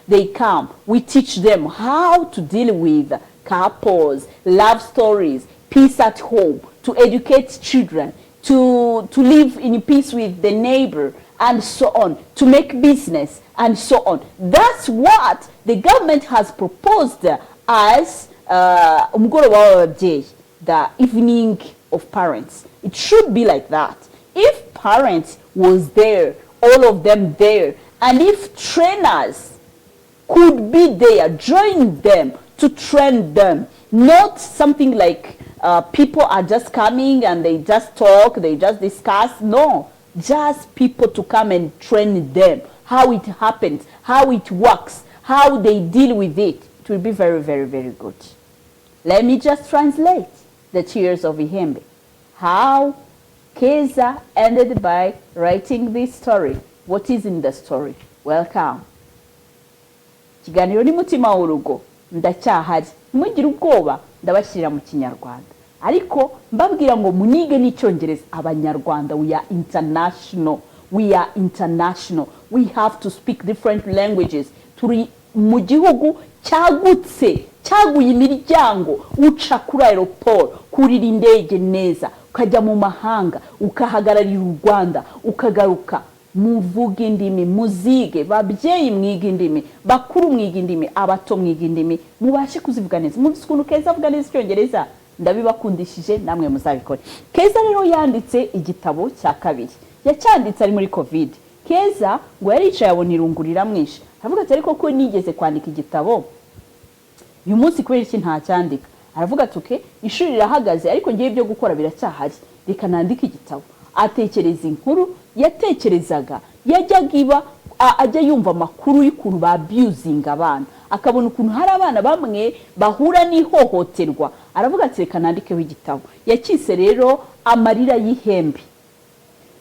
they come, we teach them how to deal with couples, love stories, peace at home, to educate children, to live in peace with the neighbor, and so on, to make business, and so on. That's what the government has proposed as the evening of parents. It should be like that. If parents was there, all of them there, and if trainers could be there, join them to train them, not something like people are just coming and they just talk, they just discuss. No, just people to come and train them, how it happens, how it works, how they deal with it. It will be very, very, very good. Let me just translate the Tears of Ihembe. How Keza ended by writing this story. What is in the story? Welcome. Kiganiro ni mutima w'urugo. Ndacyahari. Ntimugire ubwoba, ndabashyira mu Kinyarwanda. Ariko mbabwira ngo munige n'icyongereza. Abanyarwanda, we are international. We are international. We have to speak different languages. Turi mu gihugu cyagutse, cyaguye imiryango, uca kuri aeroport, kurira indege neza, ukajya mu mahanga, ukahagararira u Rwanda, ukagaruka. Muvuga indimi, muzige, babyeyi mwiga indimi, bakuru mwiga indimi, abato mwiga indimi, mubashe kuzivuga neza. Muvise ukuntu Keza avuga neza icyongereza, ndabibakundishije namwe muzabikora. Keza rero yanditse igitabo cya kabiri. Yacyanditse ari muri COVID. Keza ngo yaricaye abona irungu riramwishe. Aravuga ati ariko ko nigeze kwandika igitabo, uyu munsi kubera iki ntacyandika? Aravuga ati okay, ishuri rirahagaze ariko ngiye ibyo gukora biracyahari, reka nandike igitabo. Atekereza inkuru yatekerezaga, yajyaga iba ajya yumva amakuru y'ukuntu ba abusing abana, akabona ukuntu hari abana bamwe bahura n'ihohoterwa. Aravuga ati reka nandikeho igitabo. Yakise rero Amarira y'Ihembe.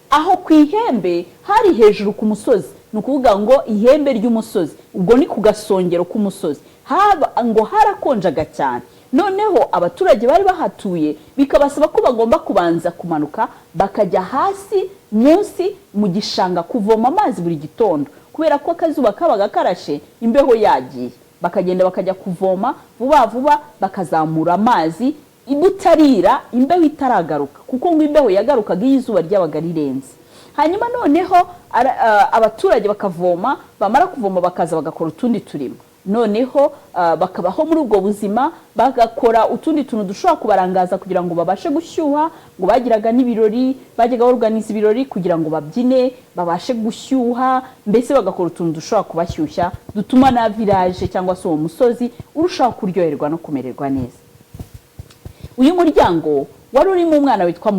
Aho ku ihembe hari hejuru ku musozi, nukuvuga ngo ihembe ry'umusozi, ubwo ni ku gasongero k'umusozi. Haba ngo harakonjaga cyane. Noneho abaturage bari bahatuye bikabasaba ko bagomba kubanza kumanuka bakajya hasi munsi mu gishanga kuvoma amazi buri gitondo, kubera ko akazuba kabaga karashe, imbeho yagiye. Bakagenda bakajya kuvoma vuba vuba, bakazamura amazi ibutarira, imbeho itaragaruka, kuko ngo imbeho yagarukaga izuba ryabaga rirenze. Hanyuma noneho abaturage bakavoma, bamara kuvoma bakaza bagakora utundi turimo. noneho bakabaho muri ubwo buzima bagakora utundi tuntu dushobora kubarangaza kugira ngo babashe gushyuha, ngo bagiraga n'ibirori, bajyaga organiza ibirori kugira ngo babyine babashe gushyuha, mbese bagakora utuntu dushobora kubashyushya dutuma na village cyangwa se uwo musozi urushaho kuryoherwa no kumererwa neza. Uyu muryango wari urimo umwana witwa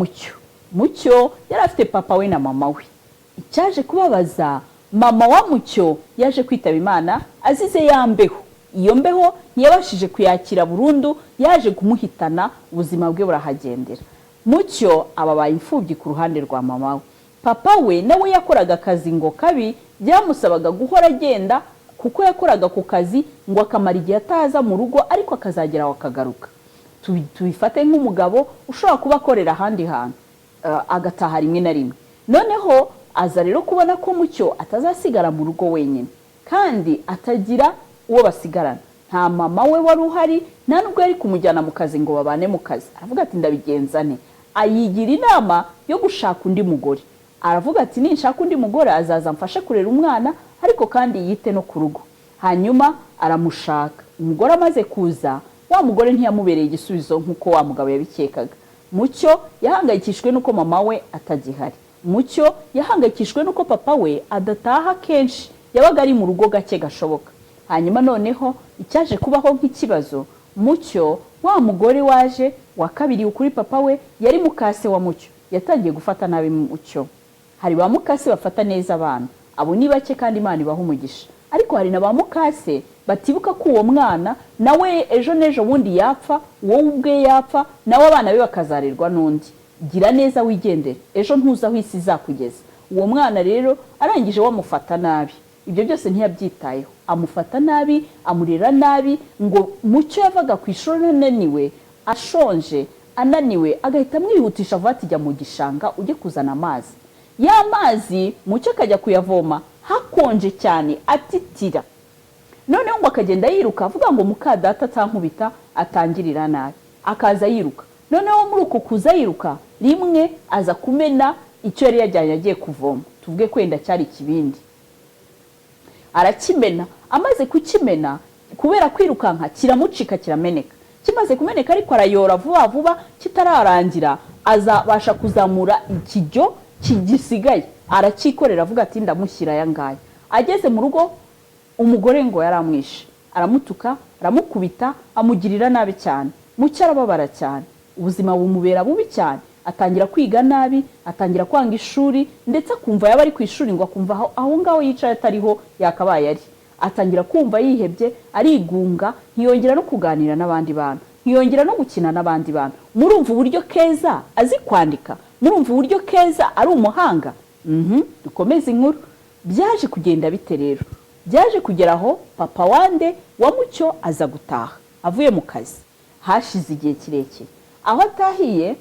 Mucyo yari afite papa we na mama we. Icyaje kubabaza, mama wa Mucyo yaje kwitaba Imana azize yambeho. Iyo mbeho ntiyabashije kuyakira burundu, yaje kumuhitana, ubuzima bwe burahagendera. Mucyo ababaye imfubyi ku ruhande rwa mama we. Papa we nawe yakoraga akazi ngo kabi, byamusabaga guhora agenda kuko yakoraga ku kazi ngo akamara igihe ataza mu rugo, ariko akazagera akagaruka. Tubifate nk'umugabo ushobora kuba akorera ahandi hantu agataha rimwe na rimwe. Noneho aza rero kubona ko Mucyo atazasigara mu rugo wenyine kandi atagira uwo basigarana. Nta mama we wari uhari, nta nubwo yari kumujyana mu kazi ngo babane mu kazi. Aravuga ati ndabigenza nte? Ayigira inama yo gushaka undi mugore. Aravuga ati ninshaka undi mugore azaza mfashe kurera umwana, ariko kandi yite no ku rugo. Hanyuma aramushaka. Umugore amaze kuza, wa mugore ntiyamubereye igisubizo nk'uko wa mugabo yabikekaga. Mucyo yahangayikishwe nuko mama we atagihari. Mucyo yahangayikishwe nuko papa we adataha kenshi, yabaga ari mu rugo gake gashoboka. Hanyuma noneho icyaje kubaho nk'ikibazo, Mucyo wa mugore waje wa kabiri ukuri papa we yari mukase wa Mucyo, yatangiye gufata nabi Mucyo. Hari ba mukase bafata neza abana, abo ni bake kandi Imana ibaha umugisha, ariko hari na ba mukase batibuka ko uwo mwana nawe ejo nejo bundi yapfa, wowe ubwe yapfa, nawe abana be bakazarerwa n'undi. Gira neza wigendere, ejo ntuza aho isi izakugeza. Uwo mwana rero arangije wamufata nabi, ibyo byose ntiyabyitayeho, amufata nabi, amurera nabi, ngo Mucyo yavaga ku ishuri ananiwe, ashonje, ananiwe, agahita amwihutisha vuba ati jya mu gishanga ujye kuzana amazi. Ya mazi Mucyo akajya kuyavoma hakonje cyane, atitira. Noneho ngo akagenda yiruka avuga ngo muka data atankubita atangirira nabi, akaza yiruka. Noneho muri uko kuza yiruka rimwe aza kumena icyo yari yajyanye agiye kuvoma, tuvuge kwenda cyari kibindi. Arakimena, amaze kukimena kubera kwirukanka kiramucika kirameneka. Kimaze kumeneka ariko arayora vuba vuba, kitararangira azabasha kuzamura ikijyo kigisigaye, arakikorera avuga ati ndamushyira yangaya. Ageze mu rugo umugore ngo yaramwishe, aramutuka, aramukubita, amugirira nabi cyane. Mucyo arababara cyane, ubuzima bumubera bubi cyane, atangira kwiga nabi, atangira kwanga ishuri, ndetse akumva yaba ari ku ishuri ngo akumva aho ngaho yicaye atariho yakabaye ari. Atangira kumva yihebye, arigunga, ntiyongera no kuganira n'abandi bantu, ntiyongera no gukina n'abandi bantu. Murumva uburyo Keza azi kwandika, murumva uburyo Keza ari umuhanga. Dukomeze inkuru. Byaje kugenda bite rero? Byaje kugeraho papa wande wa Mucyo aza gutaha avuye mu kazi, hashize igihe kirekire. Aho atahiye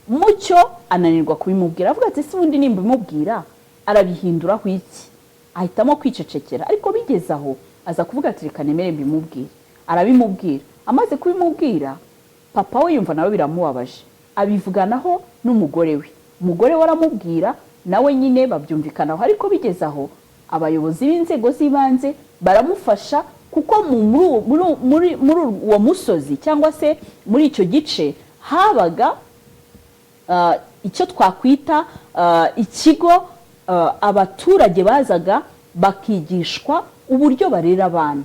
Mucyo ananirwa kubimubwira, avuga ati se ubundi nimba bimubwira arabihindura ku iki? Ahitamo kwicecekera, ariko bigeze aho aza kuvuga ati reka nemere mbimubwire. Arabimubwira, amaze kubimubwira papa we yumva nawe biramubabaje, abivuganaho n'umugore we. Umugore we aramubwira, nawe nyine babyumvikanaho, ariko bigeze aho abayobozi b'inzego z'ibanze baramufasha, kuko muri uwo musozi cyangwa se muri icyo gice habaga icyo twakwita ikigo, abaturage bazaga bakigishwa uburyo barera abana.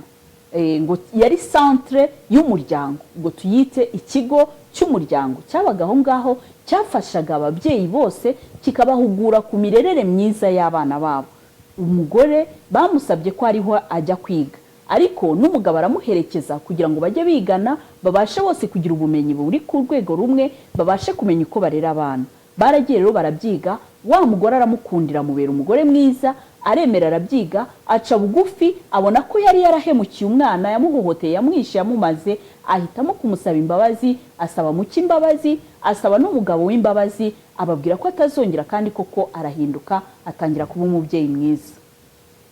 Ngo yari centre y'umuryango, ngo tuyite ikigo cy'umuryango, cyabaga aho ngaho, cyafashaga ababyeyi bose kikabahugura ku mirerere myiza y'abana babo. Umugore bamusabye ko ariho ajya kwiga, ariko n'umugabo aramuherekeza kugira ngo bajye bigana, babashe bose kugira ubumenyi buri ku rwego rumwe, babashe kumenya uko barera abana. Baragiye rero barabyiga, wa mugore aramukundira, mubera umugore mwiza, aremera arabyiga, aca bugufi, abona ko yari yarahemukiye umwana, yamuhohoteye, yamwishe, yamumaze, ahitamo kumusaba imbabazi, asaba Mucyo imbabazi, asaba n'umugabo w'imbabazi, ababwira ko atazongera, kandi koko arahinduka, atangira kuba umubyeyi mwiza.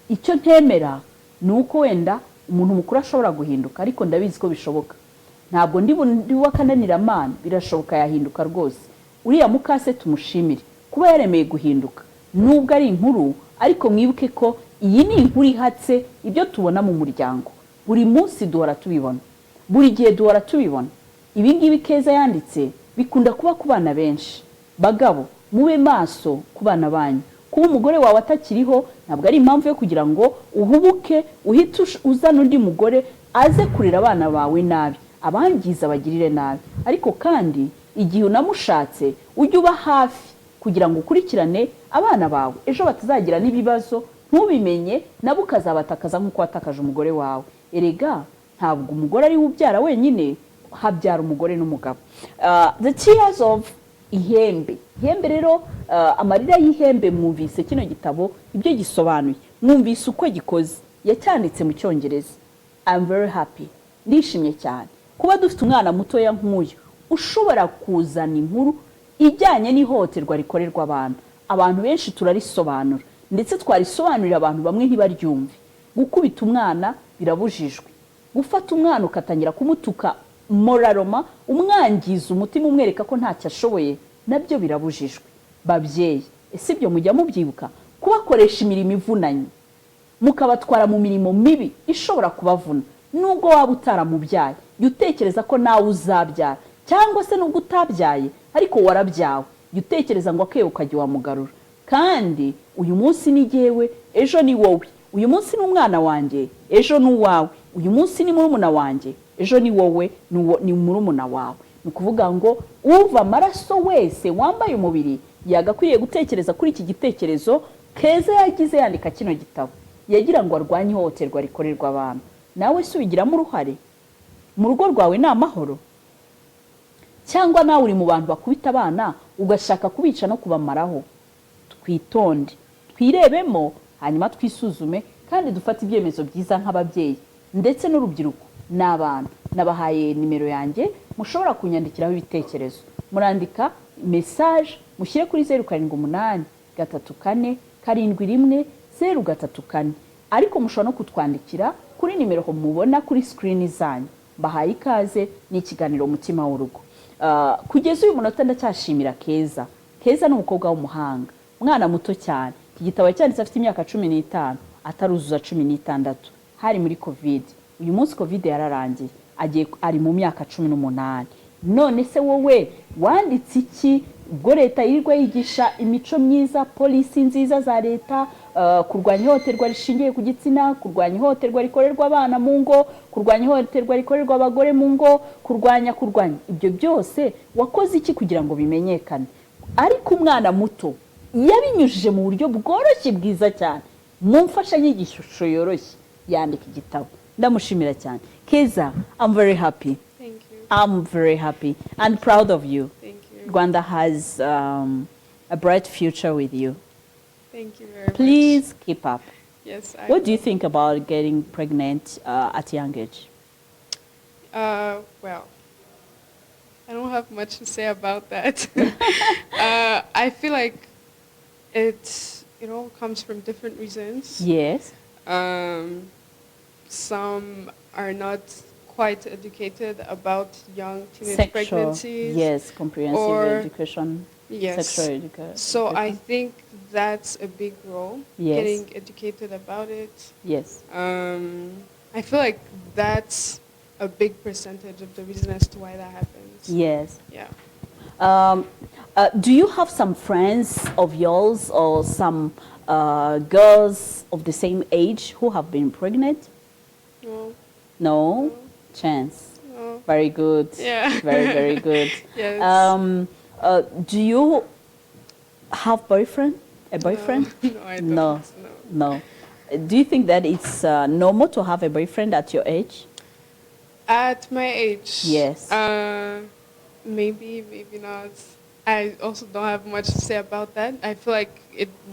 Icyo ntemera ni uko wenda umuntu mukuru ashobora guhinduka, ariko ndabizi ko bishoboka. Ntabwo ndi wakananiramana, birashoboka yahinduka rwose. Uriya mukase tumushimire kuba yaremeye guhinduka, nubwo ari inkuru, ariko mwibuke ko iyi ni inkuru ihatse ibyo tubona mu muryango. buri munsi duhora tubibona, buri gihe duhora tubibona. Ibi ngibi Keza yanditse bikunda kuba ku bana benshi. Bagabo mube maso ku bana banyu. Kuba umugore wawe atakiriho ntabwo ari impamvu yo kugira ngo uhubuke uhite uzana undi mugore aze kurera abana bawe nabi, abangiza bagirire nabi. Ariko kandi igihe unamushatse ujye uba hafi kugira ngo ukurikirane abana bawe, ejo batazagira n'ibibazo ntubimenye nabo ukazabatakaza nk'uko watakaje umugore wawe. Erega ntabwo umugore ari ubyara wenyine, habyara umugore n'umugabo. The tears of ihembe. Ihembe rero, amarira y'ihembe mwumvise kino gitabo ibyo gisobanuye, mwumvise uko gikoze, yacyanditse mu Cyongereza. I'm very happy, ndishimye cyane kuba dufite umwana mutoya nk'uyu ushobora kuzana inkuru ijyanye n'ihohoterwa rikorerwa abantu. Abantu benshi turarisobanura, ndetse twarisobanurira abantu bamwe ntibaryumve. Gukubita umwana birabujijwe, gufata umwana ukatangira kumutuka moraroma, umwangiza umutima, umwereka ko ntacyo ashoboye, nabyo birabujijwe. Babyeyi, ese ibyo mujya mubyibuka? Kubakoresha imirimo ivunanye, mukabatwara mu mirimo mibi ishobora kubavuna. Nubwo waba utaramubyaye, jya utekereza ko nawe uzabyara, cyangwa se nubwo utabyaye ariko warabyawe, jya utekereza ngo akeye ukajya wamugarura. Kandi uyu munsi ni jyewe, ejo ni wowe. Uyu munsi ni umwana wanjye, ejo ni uwawe. Uyu munsi ni murumuna wanjye, ejo ni wowe, ni murumuna wawe. Ni ukuvuga ngo uva amaraso wese wambaye umubiri yagakwiriye gutekereza kuri iki gitekerezo Keza yagize yandika kino gitabo. Yagira ngo arwanye ihohoterwa rikorerwa abantu. Nawe se ubigiramo uruhare? Mu rugo rwawe ni amahoro? Cyangwa nawe uri mu bantu bakubita abana ugashaka kubica no kubamaraho? Twitonde, twirebemo, hanyuma twisuzume, kandi dufate ibyemezo byiza nk'ababyeyi ndetse n'urubyiruko n'abana. Nabahaye nimero yanjye, mushobora kunyandikiraho ibitekerezo. Murandika message mushyire kuri 078 34 71 034. Ariko mushobora no kutwandikira kuri nimero mubona kuri screen zanyu. Bahaye ikaze, ni ikiganiro Umutima w'Urugo. Kugeza uyu munota ndacyashimira Keza. Keza ni umukobwa w'umuhanga, mwana muto cyane. Iki gitabo cyanditse afite imyaka 15, ataruzuza 16. Hari muri Covid. Uyu munsi Covid yararangiye, ari mu myaka 18. None se wowe wanditse iki? Ubwo leta yirirwa yigisha imico myiza, polisi nziza za leta, kurwanya ihohoterwa rishingiye ku gitsina, kurwanya ihohoterwa rikorerwa abana mu ngo, kurwanya ihohoterwa rikorerwa abagore mu ngo, kurwanya ibyo byose wakoze iki kugira ngo bimenyekane? Ariko umwana muto yabinyujije mu buryo bworoshye bwiza cyane, mu mfashanyigisho yoroshye, yandika igitabo. Ndamushimira cyane. Keza, I'm very happy. Thank you. I'm very happy and proud of you. Thank you. Rwanda has a bright future with you. Thank you very much. Please keep up. Yes. What do you think about getting pregnant at a young age? Well, I don't have much to say about that. I feel like it all comes from different reasons. Yes. Some are not quite educated about young teenage Sexual, pregnancies. yes, comprehensive or- education, Yes. sexual education. So I think that's a big role, Yes. getting educated about it. Yes. I feel like that's a big percentage of the reason as to why that happens. Yes. Yeah. Do you have some friends of yours or some girls of the same age who have been pregnant? No. No? Chance. No. Very good. Yeah. Very, very good. Yes. Do you have boyfriend? A boyfriend? No, I don't. No. No. No. Do you think that it's normal to have a boyfriend at your age? At my age. Yes. Maybe, maybe not. I also don't have much to say about that. I feel like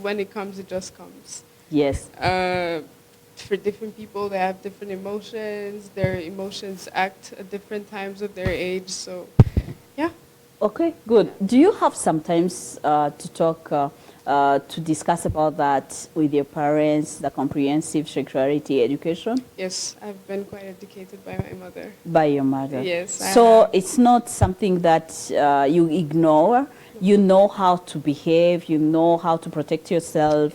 when it comes, it just comes. Yes. For different people, they have different emotions. Their emotions act at different times of their age. So, yeah. Okay, good. Do you have sometimes to talk, to discuss about that with your parents, the comprehensive sexuality education? Yes, I've been quite educated by my mother. By your mother? Yes, I So have. it's not something that you ignore. You know how to behave. You know how to protect yourself.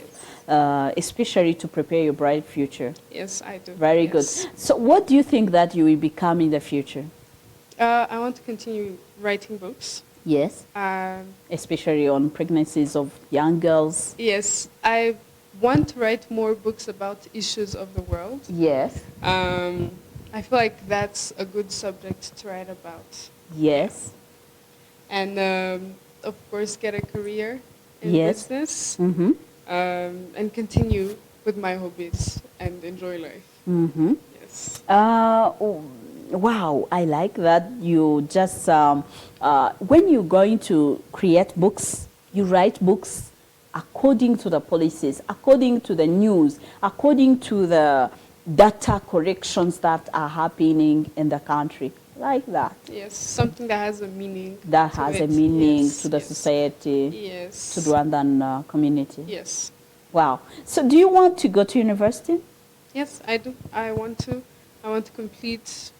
especially to prepare your bright future. Yes, I do. Very good. Yes. So what do you think that you will become in the future? I want to continue writing books. Yes, especially on pregnancies of young girls. Yes, I want to write more books about issues of the world. Yes, I feel like that's a good subject to write about. yes, And of course, get a career in yes. business Mm-hmm. and continue with my hobbies and enjoy life. Mm-hmm. Yes. Wow, I like that you just, when you're going to create books, you write books according to the policies, according to the news, according to the data corrections that are happening in the country, like that. Yes, something that has a meaning. That to has it. a meaning Yes, to the yes. society, Yes. to the Rwandan community. Yes. Wow. So do you want to go to university? Yes, I do. I want to complete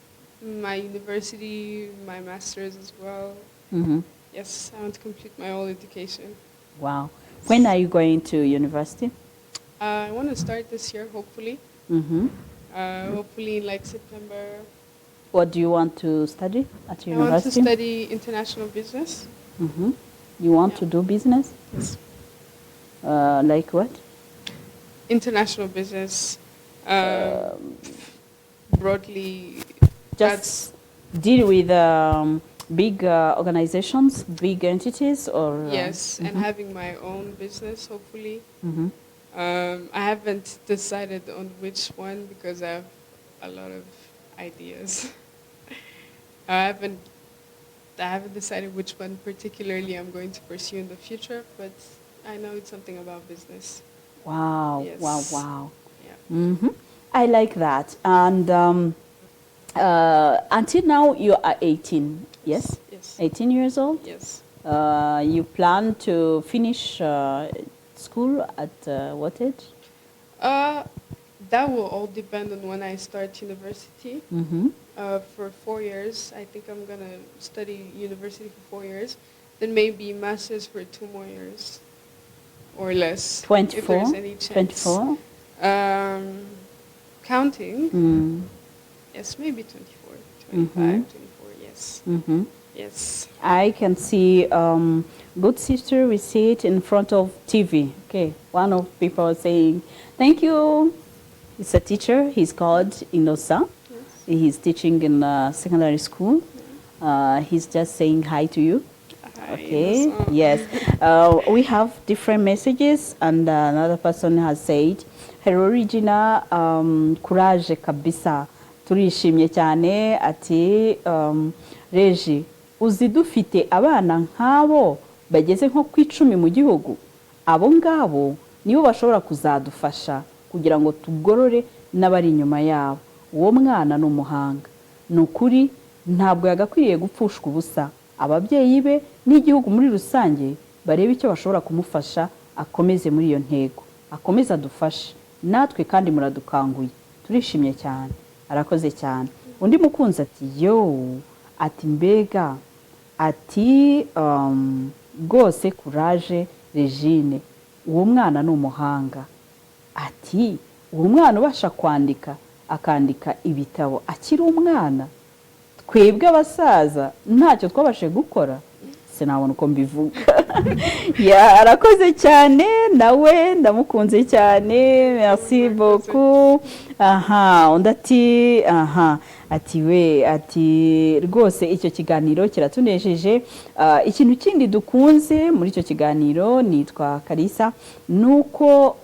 my university, my master's as well. Mm-hmm. Yes, I want to complete my whole education. Wow. When are you going to university? I want to start this year, hopefully. Mm-hmm. Hopefully in like September. What do you want to study at I want to university? study international business. Mm-hmm. You want to do business? Yes. Like what? International business. Broadly. Just deal with big organizations, big entities, or Yes, and having my own business, hopefully. Mm-hmm. I haven't decided on which one because I have a lot of ideas. I haven't decided which one particularly I'm going to pursue in the future, but I know it's something about business. Wow! Yes. Wow! Wow! Yeah. Mm-hmm. I like that. And until now, you are 18. Yes. Yes. 18 years old. Yes. You plan to finish school at what age? That will all depend on when I start university. Mm-hmm. For 4 years, I think I'm gonna study university for 4 years. Then maybe masters for 2 more years, or less. 24. If there's any chance. 24. Counting. Mm. Yes, maybe 24, 25, 24. Yes. Mm-hmm. Yes. I can see good sister, we see it in front of TV. Okay, one of people saying, thank you. He's a teacher. He's called Inosa. Yes. He's teaching in secondary school. He's just saying hi to you. Hi, Okay, Inosa. yes. We have different messages, and another person has said, hello Regina, courage kabisa. Turishimye cyane ati Reji, uzi dufite abana nk'abo bageze nko ku 10 mu gihugu, abo ngabo nibo bashobora kuzadufasha kugira ngo tugorore n'abari inyuma yabo. Uwo mwana ni umuhanga, ni ukuri ntabwo yagakwiriye gupfushwa ubusa. Ababyeyi be n'igihugu muri rusange barebe icyo bashobora kumufasha, akomeze muri iyo ntego, akomeze adufashe natwe, kandi muradukanguye. Turishimye cyane, arakoze cyane. Undi mukunzi ati yo, ati mbega, ati rwose courage Regine, uwo mwana ni umuhanga. Ati uwo mwana ubasha kwandika, akandika ibitabo akiri umwana. Twebwe abasaza ntacyo twabashe gukora, sinabona uko mbivuga. Ya, arakoze cyane, nawe ndamukunze cyane. Merci beaucoup. Aha, undi ati ati we, ati rwose icyo kiganiro kiratunejeje. Ikintu kindi dukunze muri icyo kiganiro, nitwa Kalisa, nuko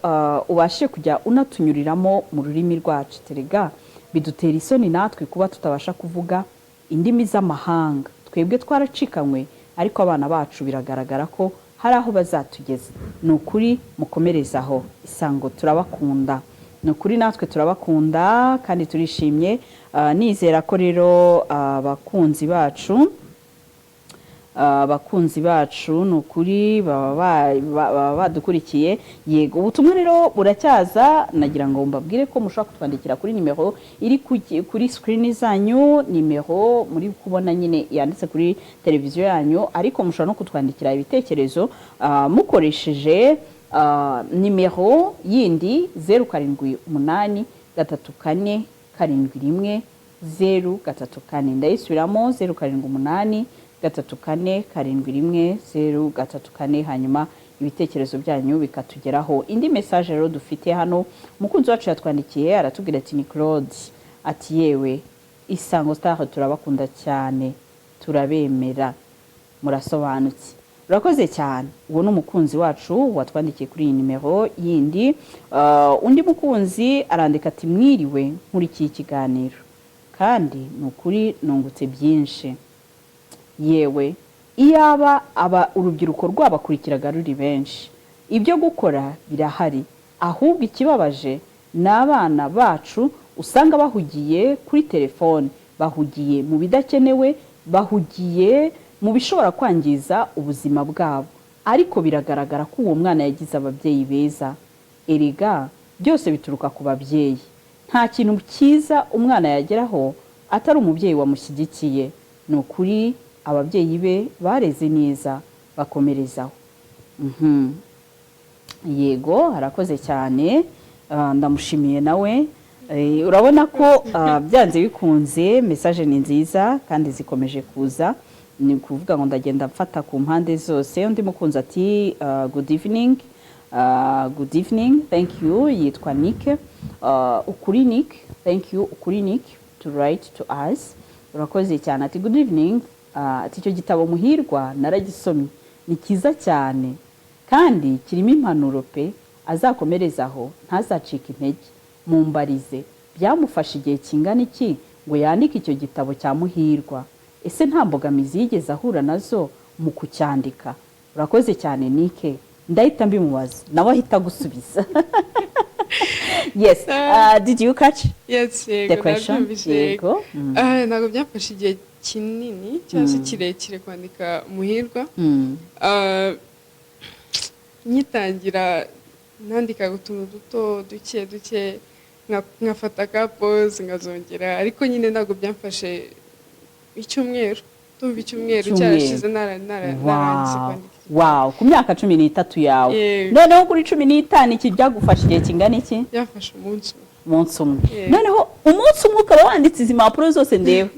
ubashe kujya unatunyuriramo mu rurimi rwacu. Terega bidutera isoni natwe kuba tutabasha kuvuga indimi z'amahanga. Twebwe twaracikanywe, ariko abana bacu biragaragara ko hari aho bazatugeza. Ni ukuri mukomerezaho. Isango turabakunda, ni ukuri natwe turabakunda kandi turishimye. Nizera ko rero abakunzi bacu ni ukuri baba badukurikiye. Yego, ubutumwa rero buracyaza. Nagira ngo mbabwire ko mushobora kutwandikira kuri nimero iri kuri screen zanyu, nimero muri kubona nyine yanditse kuri televiziyo yanyu, ariko mushobora no kutwandikira ibitekerezo mukoresheje nimero yindi 0788 ndayisubiramo 0788 hanyuma ibitekerezo byanyu bikatugeraho. Indi message rero dufite hano, mukunzi wacu yatwandikiye aratubwira ati ni Claude, ati yewe Isango Star turabakunda cyane, turabemera, murasobanutse. Urakoze cyane. Uwo ni umukunzi wacu watwandikiye kuri iyi nimero yindi. Undi mukunzi arandika ati mwiriwe nkurikiye ikiganiro kandi nukuri nungutse byinshi. Yewe iyaba urubyiruko rwabakurikiraga ruri benshi, ibyo gukora birahari, ahubwo ikibabaje n'abana bacu usanga bahugiye kuri telefone, bahugiye mu bidakenewe, bahugiye mu bishobora kwangiza ubuzima bwabo. Ariko biragaragara ko uwo mwana yagize ababyeyi beza. Erega byose bituruka ku babyeyi. Nta kintu cyiza umwana yageraho atari umubyeyi wamushyigikiye. Ni ukuri ababyeyi be bareze neza, bakomerezaho. Yego, harakoze cyane. Ndamushimiye nawe. Urabona ko byanze bikunze message ni nziza kandi zikomeje kuza. Ni kuvuga ngo ndagenda mfata ku mpande zose. Undi mukunzi ati good evening. Good evening, thank you. Yitwa Nick. Ukuri Nick, thank you Ukuri Nick to write to us. Urakoze cyane. Ati good evening. Ati icyo gitabo Muhirwa naragisomye, ni kiza cyane kandi kirimo impanuro pe, azakomerezaho ntazacika intege. Mumbarize byamufasha igihe kingana iki ngo yandike icyo gitabo cya Muhirwa? Ese nta mbogamizi yigeze ahura nazo mu kucyandika? Urakoze cyane Nike, ndahita mbimubaza nawe ahita gusubiza. Yes, did you catch? Yes, the question? Yego. Ntabwo byafashe igihe kinini cyangwa se kirekire kwandika Muhirwa. Nyitangira nandikaga utuntu duto duke nkafata ka pause ngazongera, ariko nyine ntabwo byamfashe icyumweru. Tumva icyumweru cyarashize narangize kwandika. Wow, ku myaka 13 yawe. Noneho kuri 15 iki byagufasha igihe kingana iki? Byafashe umunsi umwe. Noneho umunsi umwe ukaba wanditse izi mpapuro zose ndeba.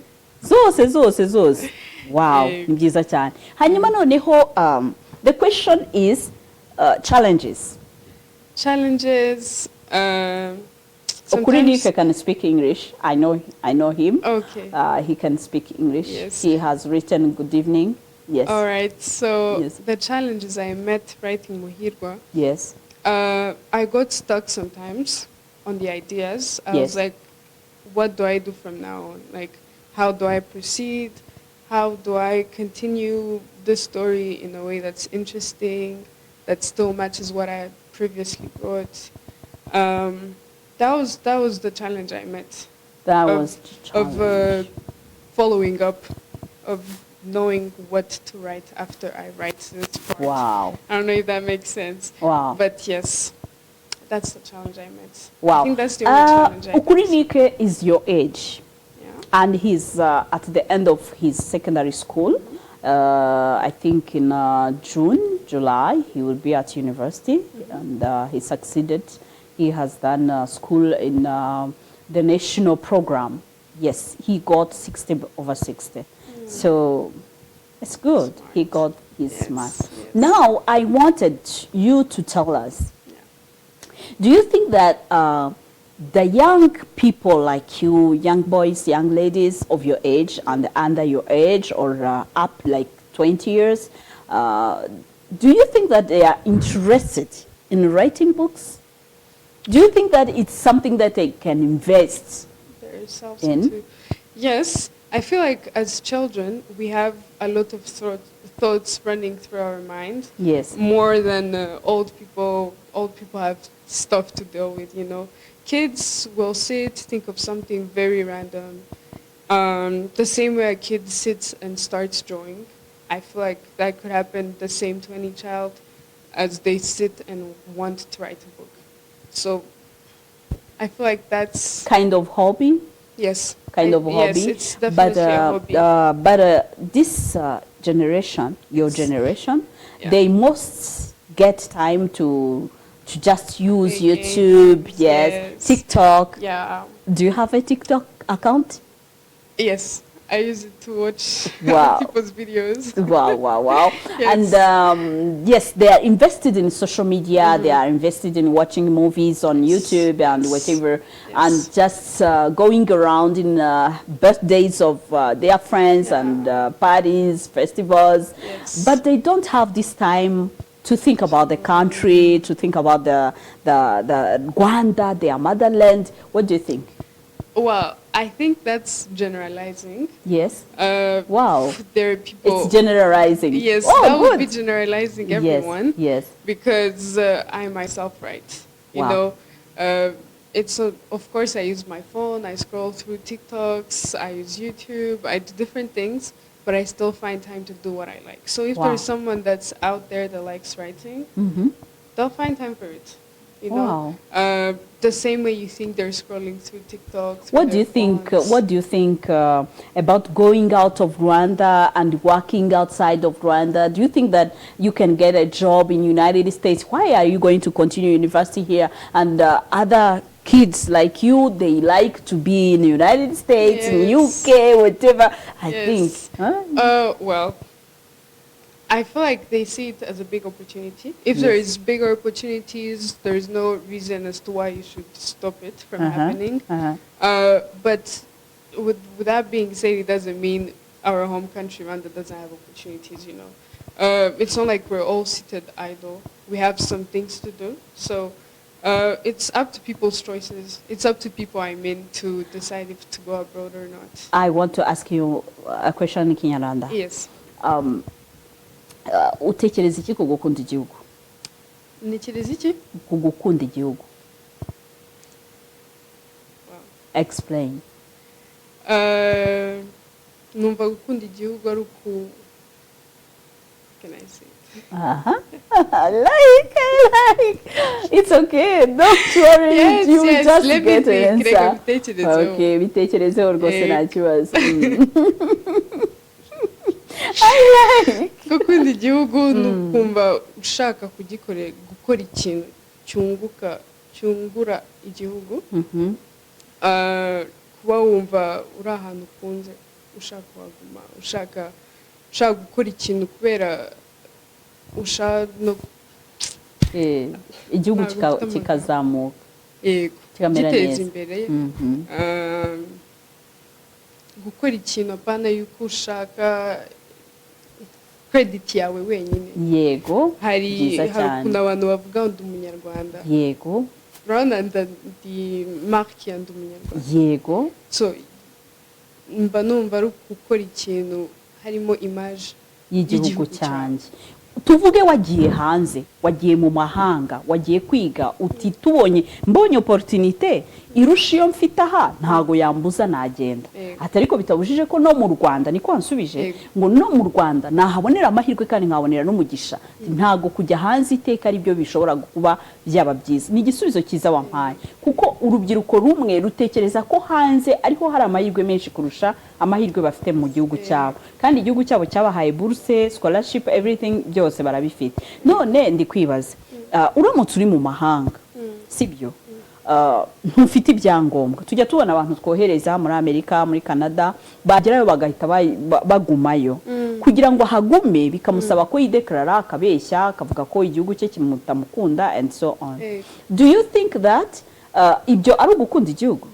Zose. Wow, ni byiza cyane. Hanyuma noneho the question is challenges. Ukuri Nick can speak English. I know him. Okay. He can speak English. Yes. He has written good evening. Yes. All right. So the challenges I met writing Muhirwa. Yes. I got stuck sometimes on the ideas. I was like, what do I do from now on? Like, how do I proceed? How do I continue the story in a way that's interesting, that still matches what I previously wrote? That was the challenge I met. Of following up, of knowing what to write after I write this part. Wow. I don't know if that makes sense. Wow. But yes, that's the challenge I met. Wow. I think that's the only challenge I met. Ukurinike is your age. Yeah. And he's at the end of his secondary school. I think in June, July, he will be at university. And he succeeded. He has done school in the national program. Yes, he got 60 over 60. So it's good. Smart. He got his marks. Yes. Now, I wanted you to tell us, do you think that the young people like you, young boys, young ladies of your age and under your age or up like 20 years, do you think that they are interested in writing books? Do you think that it's something that they can invest in? Yes. I feel like as children, we have a lot of thoughts running through our mind. Yes. More than old people. Old people have stuff to deal with, you know. Kids will think of something very random. The same way a kid sits and starts drawing. I feel like that could happen the same to any child as they sit and want to write a book. So I feel like that's... kind of hobby? Yes. Kind of hobby. Yes, it's definitely a hobby. But this generation, your generation, they get time to just use Play YouTube, games, yes, yes. TikTok. Yeah. Do you have a TikTok account? Yes. I use it to watch Wow. people's videos. Wow. Yes. And yes, they are invested in social media. They are invested in watching movies on YouTube and whatever, and just going around in birthdays of their friends and parties, festivals. Yes. But they don't have this time to think about the country, to think about the Rwanda, their motherland. What do you think? Well, I think that's generalizing. Yes. Wow. There are people. It's generalizing. Yes, oh, that good. would be generalizing everyone. Yes. Because I myself write. You Wow. know, of course I use my phone. I scroll through TikToks. I use YouTube. I do different things, but I still find time to do what I like. So if there's someone that's out there that likes writing, they'll find time for it. You know, the same way you think they're scrolling through TikTok. What do you think? What do you think about going out of Rwanda and working outside of Rwanda? Do you think that you can get a job in United States? Why are you going to continue university here? And other kids like you, they like to be in the United States, in UK, whatever. I think. Huh? Well. I feel like they see it as a big opportunity. If there is bigger opportunities, there is no reason as to why you should stop it from happening. But with that being said, it doesn't mean our home country, Rwanda, doesn't have opportunities, you know. It's not like we're all seated idle. We have some things to do. So it's up to people's choices. It's up to people, I mean, to decide if to go abroad or not. I want to ask you a question in Kinyarwanda. Yes. Utekereza iki ku gukunda igihugu? Ntekereza iki? Ku gukunda igihugu. Explain. Numva gukunda igihugu ari uku. Can I say it? I like. It's okay. Don't worry. Yes, you yes. just Let get me an think. answer. Okay, bitekerezeho rwose nta kibazo. Gukunda igihugu nukumva ushaka gukora ikintu cyungura igihugu, kuba wumva uri ahantu ukunze ushaka kuhaguma, ushaka gukora ikintu kubera ushaka no igihugu kikazamuka, giteza imbere, gukora ikintu apana yuko ushaka credit yawe wenyine. Yego. Hari ukuntu abantu bavuga ngo ndi umunyarwanda. Yego. Urabona ndi mark ya ndi umunyarwanda. Yego. So mba numva ari gukora ikintu harimo image y'igihugu cyanjye. Tuvuge wagiye hanze, wagiye mu mahanga, wagiye kwiga, uti mbonye opportunité irusha iyo mfite aha ntago yambuza nagenda. Atariko bitabujije ko no mu Rwanda niko ansubije ngo no mu Rwanda nahabonera amahirwe kandi nkabonera n'umugisha. Ntago kujya hanze iteka ari byo bishobora kuba byaba byiza. Ni igisubizo cyiza wampaye kuko urubyiruko rumwe rutekereza ko hanze ariho hari amahirwe menshi kurusha amahirwe bafite mu gihugu cyabo, kandi igihugu cyabo cyabahaye bourse, scholarship, everything byose barabifite. None ndi kwibaza uramutse uri mu mahanga, sibyo, ntufite ibyangombwa, tujya tubona abantu twohereza muri Amerika, muri Canada, bagerayo bagahita bagumayo, kugira ngo hagume bikamusaba ko yideklara, akabeshya, akavuga ko igihugu cye kimutamukunda and so on. Do you think that ibyo ari ugukunda igihugu?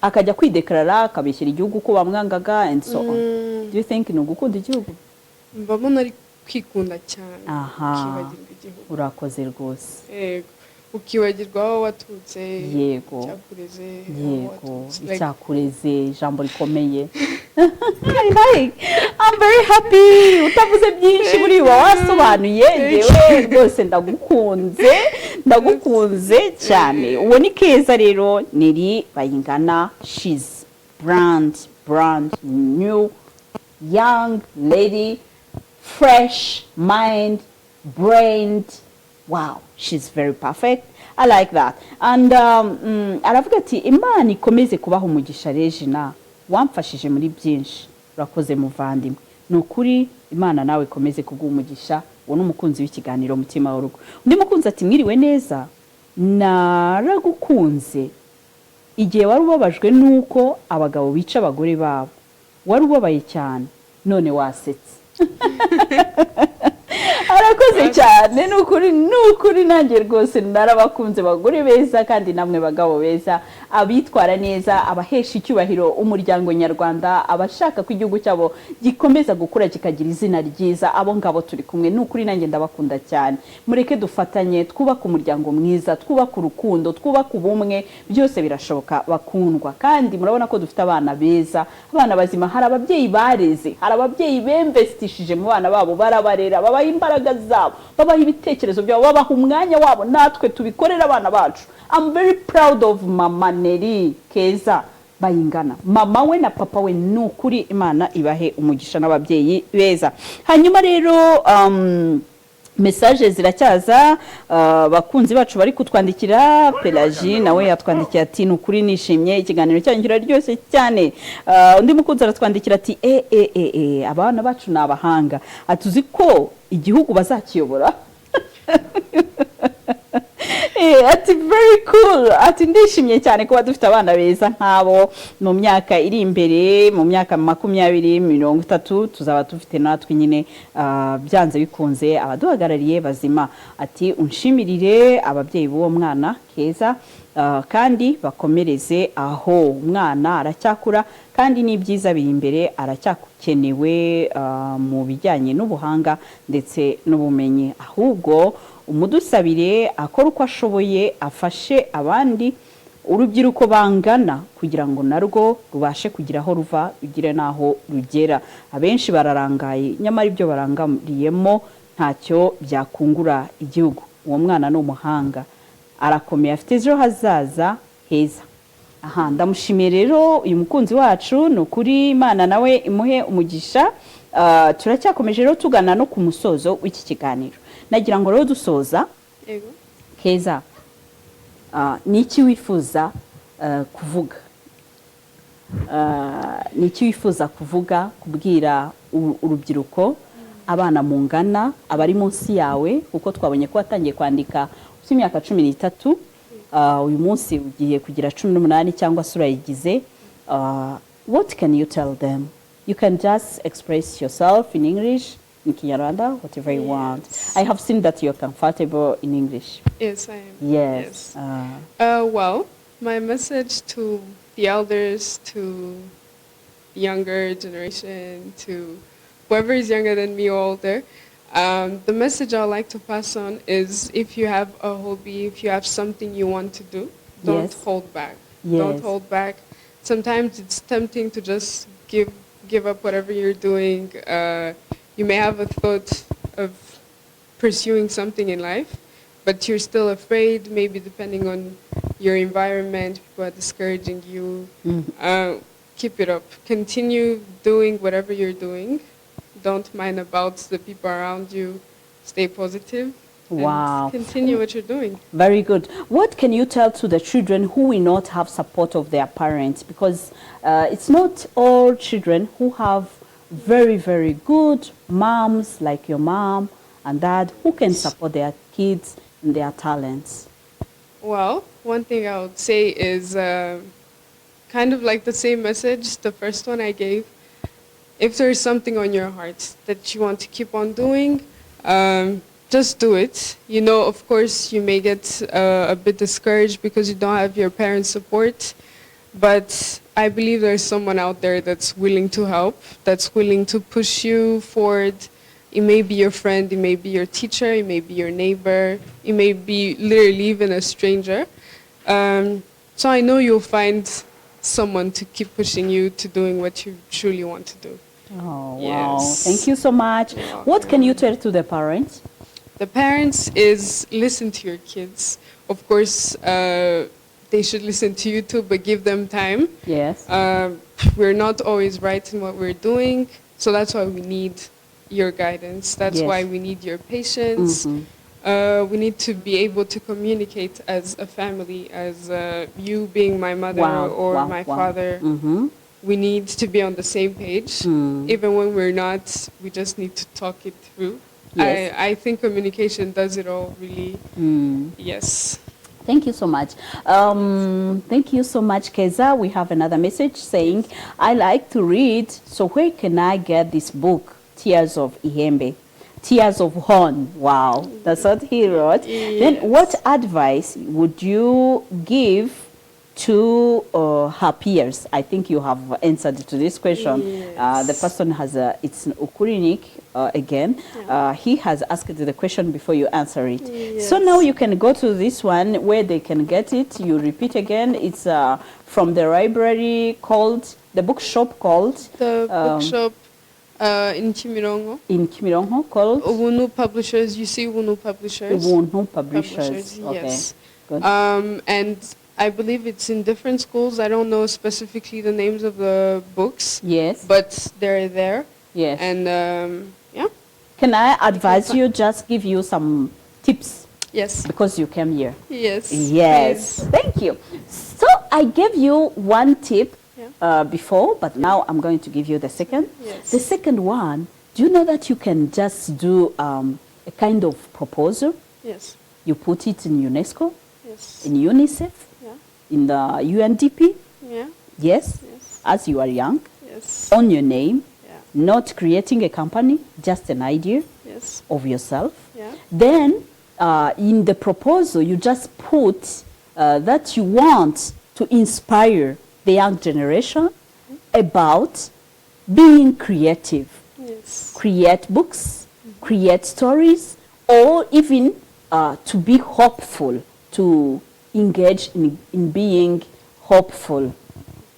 Akajya kwideklara, akabeshyira igihugu ko bamwangaga and so on. Do you think ni ugukunda igihugu? Mbabona ari kwikunda cyane. Ukibagirwa igihugu. Urakoze rwose. Yego. Ukibagirwa aho waturutse. Yego. Cyakureze. Yego. Cyakureze ijambo rikomeye. I'm very happy. Utavuze byinshi muri wasobanuye, ngewe rwose ndagukunze cyane. Uwo ni Keza rero, Nelly Bayingana. She's brand new young lady, fresh mind, brained. Wow, she's very perfect. I like that. And aravuga ati Imana ikomeze kubaho umugisha Regina, wamfashije muri byinshi, urakoze muvandimwe. Nukuri Imana nawe ikomeze kuguha umugisha uwo ni umukunzi w'ikiganiro mutima w'urugo. Undi mukunzi ati mwiriwe neza, naragukunze igihe wari ubabajwe nuko abagabo bica abagore babo, wari ubabaye cyane none wasetse. Arakoze cyane, nukuri nanjye rwose narabakunze bagore beza kandi namwe bagabo beza, abitwara neza, abahesha icyubahiro umuryango nyarwanda, abashaka ko igihugu cyabo gikomeza gukura kikagira izina ryiza, abo ngabo turi kumwe. Nukuri nanjye ndabakunda cyane. Mureke dufatanye twubaka umuryango mwiza, twubaka urukundo, twubaka ubumwe, byose birashoboka bakundwa. Kandi murabona ko dufite abana beza, abana bazima. Hari ababyeyi bareze, hari ababyeyi bemvestishije mu bana babo, barabarera, babaha imbaraga zabo, babaha ibitekerezo byabo, babaha umwanya wabo. Natwe tubikorera abana bacu. I'm very proud of Mama Nelly Keza Bayingana, mama we na papa we. Nukuri Imana ibahe umugisha n'ababyeyi beza. Hanyuma rero message ziracyaza, bakunzi bacu bari kutwandikira. Pelagie nawe yatwandikiye ati nukuri nishimye, ikiganiro cyanyu kiraryoshye cyane. Undi mukunzi aratwandikira ati abana bacu ni abahanga, atuzi ko igihugu bazakiyobora. Ati very cool, ati ndishimye cyane kuba dufite abana beza nk'abo. Mu myaka iri imbere, mu myaka 20, 30 tuzaba dufite natwe nyine byanze bikunze abaduhagarariye bazima. Ati unshimirire ababyeyi b'uwo mwana Keza, kandi bakomereze aho. Umwana aracyakura kandi n'ibyiza biri imbere, aracyakenewe mu bijyanye n'ubuhanga ndetse n'ubumenyi. Ahubwo umudusabire akora uko ashoboye, afashe abandi urubyiruko bangana kugira ngo narwo rubashe kugira aho ruva, rugire naho rugera. Abenshi bararangaye, nyamara ibyo barangariyemo ntacyo byakungura igihugu. Uwo mwana ni umuhanga, arakomeye, afite ejo hazaza heza. Ndamushimiye rero uyu mukunzi wacu. Nukuri Imana nawe imuhe umugisha. Turacyakomeje rero tugana no ku musozo w'iki kiganiro. Nagira ngo rero dusoza, Keza, niki wifuza kuvuga? Niki wifuza kuvuga, kubwira urubyiruko, abana mungana, abari munsi yawe, kuko twabonye ko watangiye kwandika ufite imyaka 13, uyu munsi ugiye kugira 18 cyangwa se urayigize. What can you tell them? You can just express yourself in English, in Kinyarwanda, whatever you want. I have seen that you're comfortable in English. Yes, I am. Yes. Well, my message to the elders, to the younger generation, to whoever is younger than me or older, the message I'd like to pass on is, if you have a hobby, if you have something you want to do, don't hold back. Don't hold back. Sometimes it's tempting to just give up whatever you're doing. You may have a thought of pursuing something in life, but you're still afraid, maybe depending on your environment, people are discouraging you. Keep it up. Continue doing whatever you're doing. Don't mind about the people around you. Stay positive. Wow. Continue what you're doing. Very good. What can you tell to the children who will not have support of their parents? Because it's not all children who have very, very good moms like your mom and dad who can support their kids and their talents. Well, one thing I would say is kind of like the same message, the first one I gave. If there is something on your heart that you want to keep on doing, just do it. You know, of course, you may get a bit discouraged because you don't have your parents' support, but I believe there's someone out there that's willing to help, that's willing to push you forward. It may be your friend, it may be your teacher, it may be your neighbor, it may be literally even a stranger. So I know you'll find someone to keep pushing you to doing what you truly want to do. Oh, wow. Thank you so much. What can you tell to the parents? The parents is listen to your kids. Of course, they should listen to you too, but give them time. Yes. We're not always right in what we're doing, so that's why we need your guidance. That's why we need your patience. We need to be able to communicate as a family, as you being my mother or my father. We need to be on the same page. Even when we're not, we just need to talk it through. Yes. I think communication does it all, really. Yes. Thank you so much. Thank you so much, Keza. We have another message saying, I like to read, so where can I get this book, Tears of Ihembe? Tears of Horn. Wow, that's what he wrote. Yes. Then what advice would you give to her peers? I think you have answered to this question. Yes. The person has it's Ukurinik again. He has asked the question before you answer it. Yes. So now you can go to this one where they can get it. You repeat again. It's from the library called, the bookshop called? The bookshop in Kimirongo. In Kimirongo called? Ubuntu Publishers. You see Ubuntu Publishers? Ubuntu Publishers. Okay. Yes. Good. And I believe it's in different schools. I don't know specifically the names of the books. Yes. But they're there. Yes. And yeah. Can I advise you, just give you some tips? Yes. Because you came here. Yes. Yes. Please. Thank you. So I gave you one tip before, but now I'm going to give you the second. Yes. The second one, do you know that you can just do a kind of proposal? Yes. You put it in UNESCO, Yes. in UNICEF, Yeah. in the UNDP. Yeah. Yes. Yes. As you are young, Yes. on your name, Yeah. not creating a company, just an idea Yes. of yourself. Yeah. Then in the proposal, you just put that you want to inspire the young generation about being creative. Yes. Create books, create stories, or even to be hopeful, to engage in being hopeful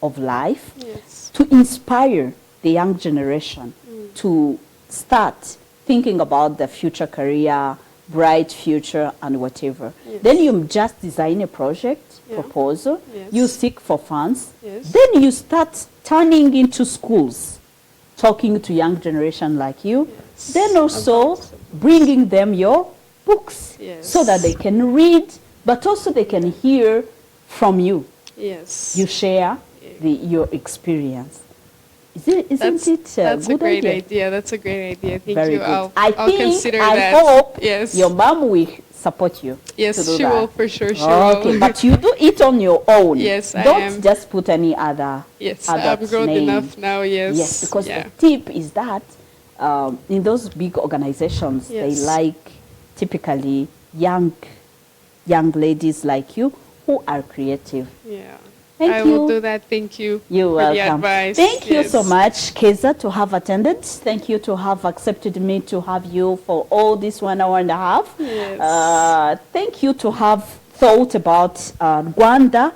of life, Yes. to inspire the young generation to start thinking about the future career, bright future, and whatever. Yes. Then you just design a project, Yeah. proposal, Yes. you seek for funds, Yes. then you start turning into schools, talking to young generation like you, Yes. then also About- bringing them your books Yes. so that they can read, but also they can hear from you. Yes. You share your experience. Isn't it a That's good a great idea? idea. That's a great idea. Thank Very you. good. I'll consider I that. hope Yes. your mom will support you. Yes, to do she that. will for sure. She Okay, will. but you do it on your own. Yes, I Don't am. just put any other. Yes, adult I'm grown name. enough now. Yes. Yes, because yeah. the tip is that in those big organizations, Yes. they like typically young ladies like you who are creative. Yeah. Thank I you. will do that. Thank you You're for welcome. the advice. Thank you so Yes. much, Keza, to have attended. Thank you to have accepted me to have you for all this 1 hour and a half. Yes. Thank you to have thought about Rwanda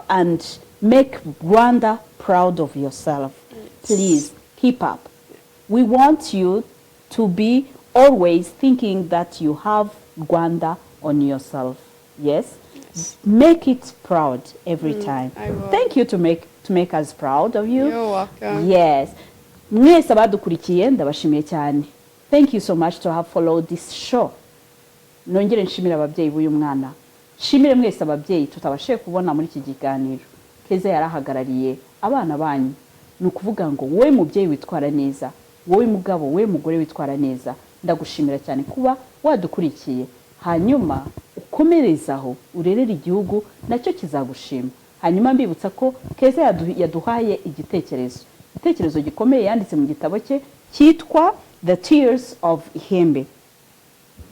and make Rwanda proud of yourself. Please keep up. We want you to be always thinking that you have Rwanda on yourself. Yes? Yes. Make it proud every time. I will. Thank you to make us proud of you. You're welcome. Yes. Mwese abadukurikiye ndabashimiye cyane. Thank you so much to have followed this show. Nongere nshimira ababyeyi b'uyu mwana. Shimire mwese ababyeyi tutabashe kubona muri iki kiganiro. Keza yarahagarariye abana banyu. Ni ukuvuga ngo wowe mubyeyi witwara neza, wowe mugabo, wowe mugore witwara neza. Ndagushimira cyane kuba wadukurikiye. Hanyuma ukomerezaho urerera igihugu nacyo kizagushima. Hanyuma mbibutsa ko Keza yaduhaye igitekerezo gikomeye yanditse mu gitabo cye cyitwa The Tears of Ihembe,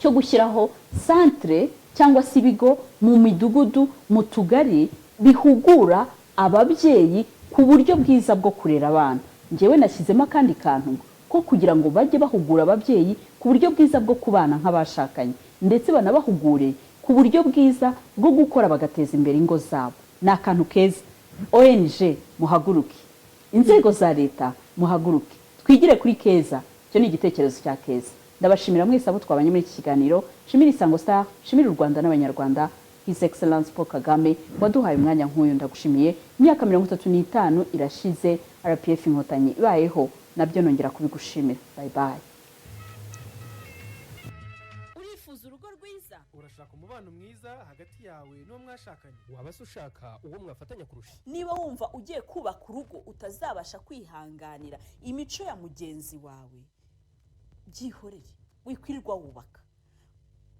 cyo gushyiraho centre cyangwa se ibigo mu midugudu, mu tugari bihugura ababyeyi ku buryo bwiza bwo kurera abana. Njyewe nashyizemo akandi kantu ko kugira ngo bajye bahugura ababyeyi ku buryo bwiza bwo kubana nk'abashakanye, ndetse banabahugure ku buryo bwiza bwo gukora bagateza imbere ingo zabo. Ni akantu keza. ONG muhaguruke, inzego za leta muhaguruke, twigire kuri Keza. Cyo ni igitekerezo cya Keza. Ndabashimira mwese abo twabanye muri iki kiganiro. Shimira Isango Star, shimira u Rwanda n'Abanyarwanda. His Excellence Paul Kagame waduhaye umwanya nk'uyu, ndagushimiye. Imyaka 35 irashize RPF Inkotanyi ibayeho, nabyo nongera kubigushimira. Bye bye. urifuza urugo rwiza, urashaka umubano mwiza hagati yawe n'uwo mwashakanye. waba se ushaka uwo mwafatanya kurusha? niba wumva ugiye kubaka urugo utazabasha kwihanganira imico ya mugenzi wawe, byihorere. wikwirirwa wubaka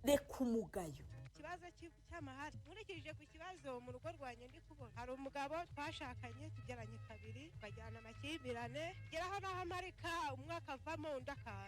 reka umugayo ikibazo cy'amahari nkurikije ku kibazo mu rugo rwanjye ndi kubona hari umugabo twashakanye tubyaranye kabiri bajyana amakimbirane geraho naho amarika umwe akavamo undi akaza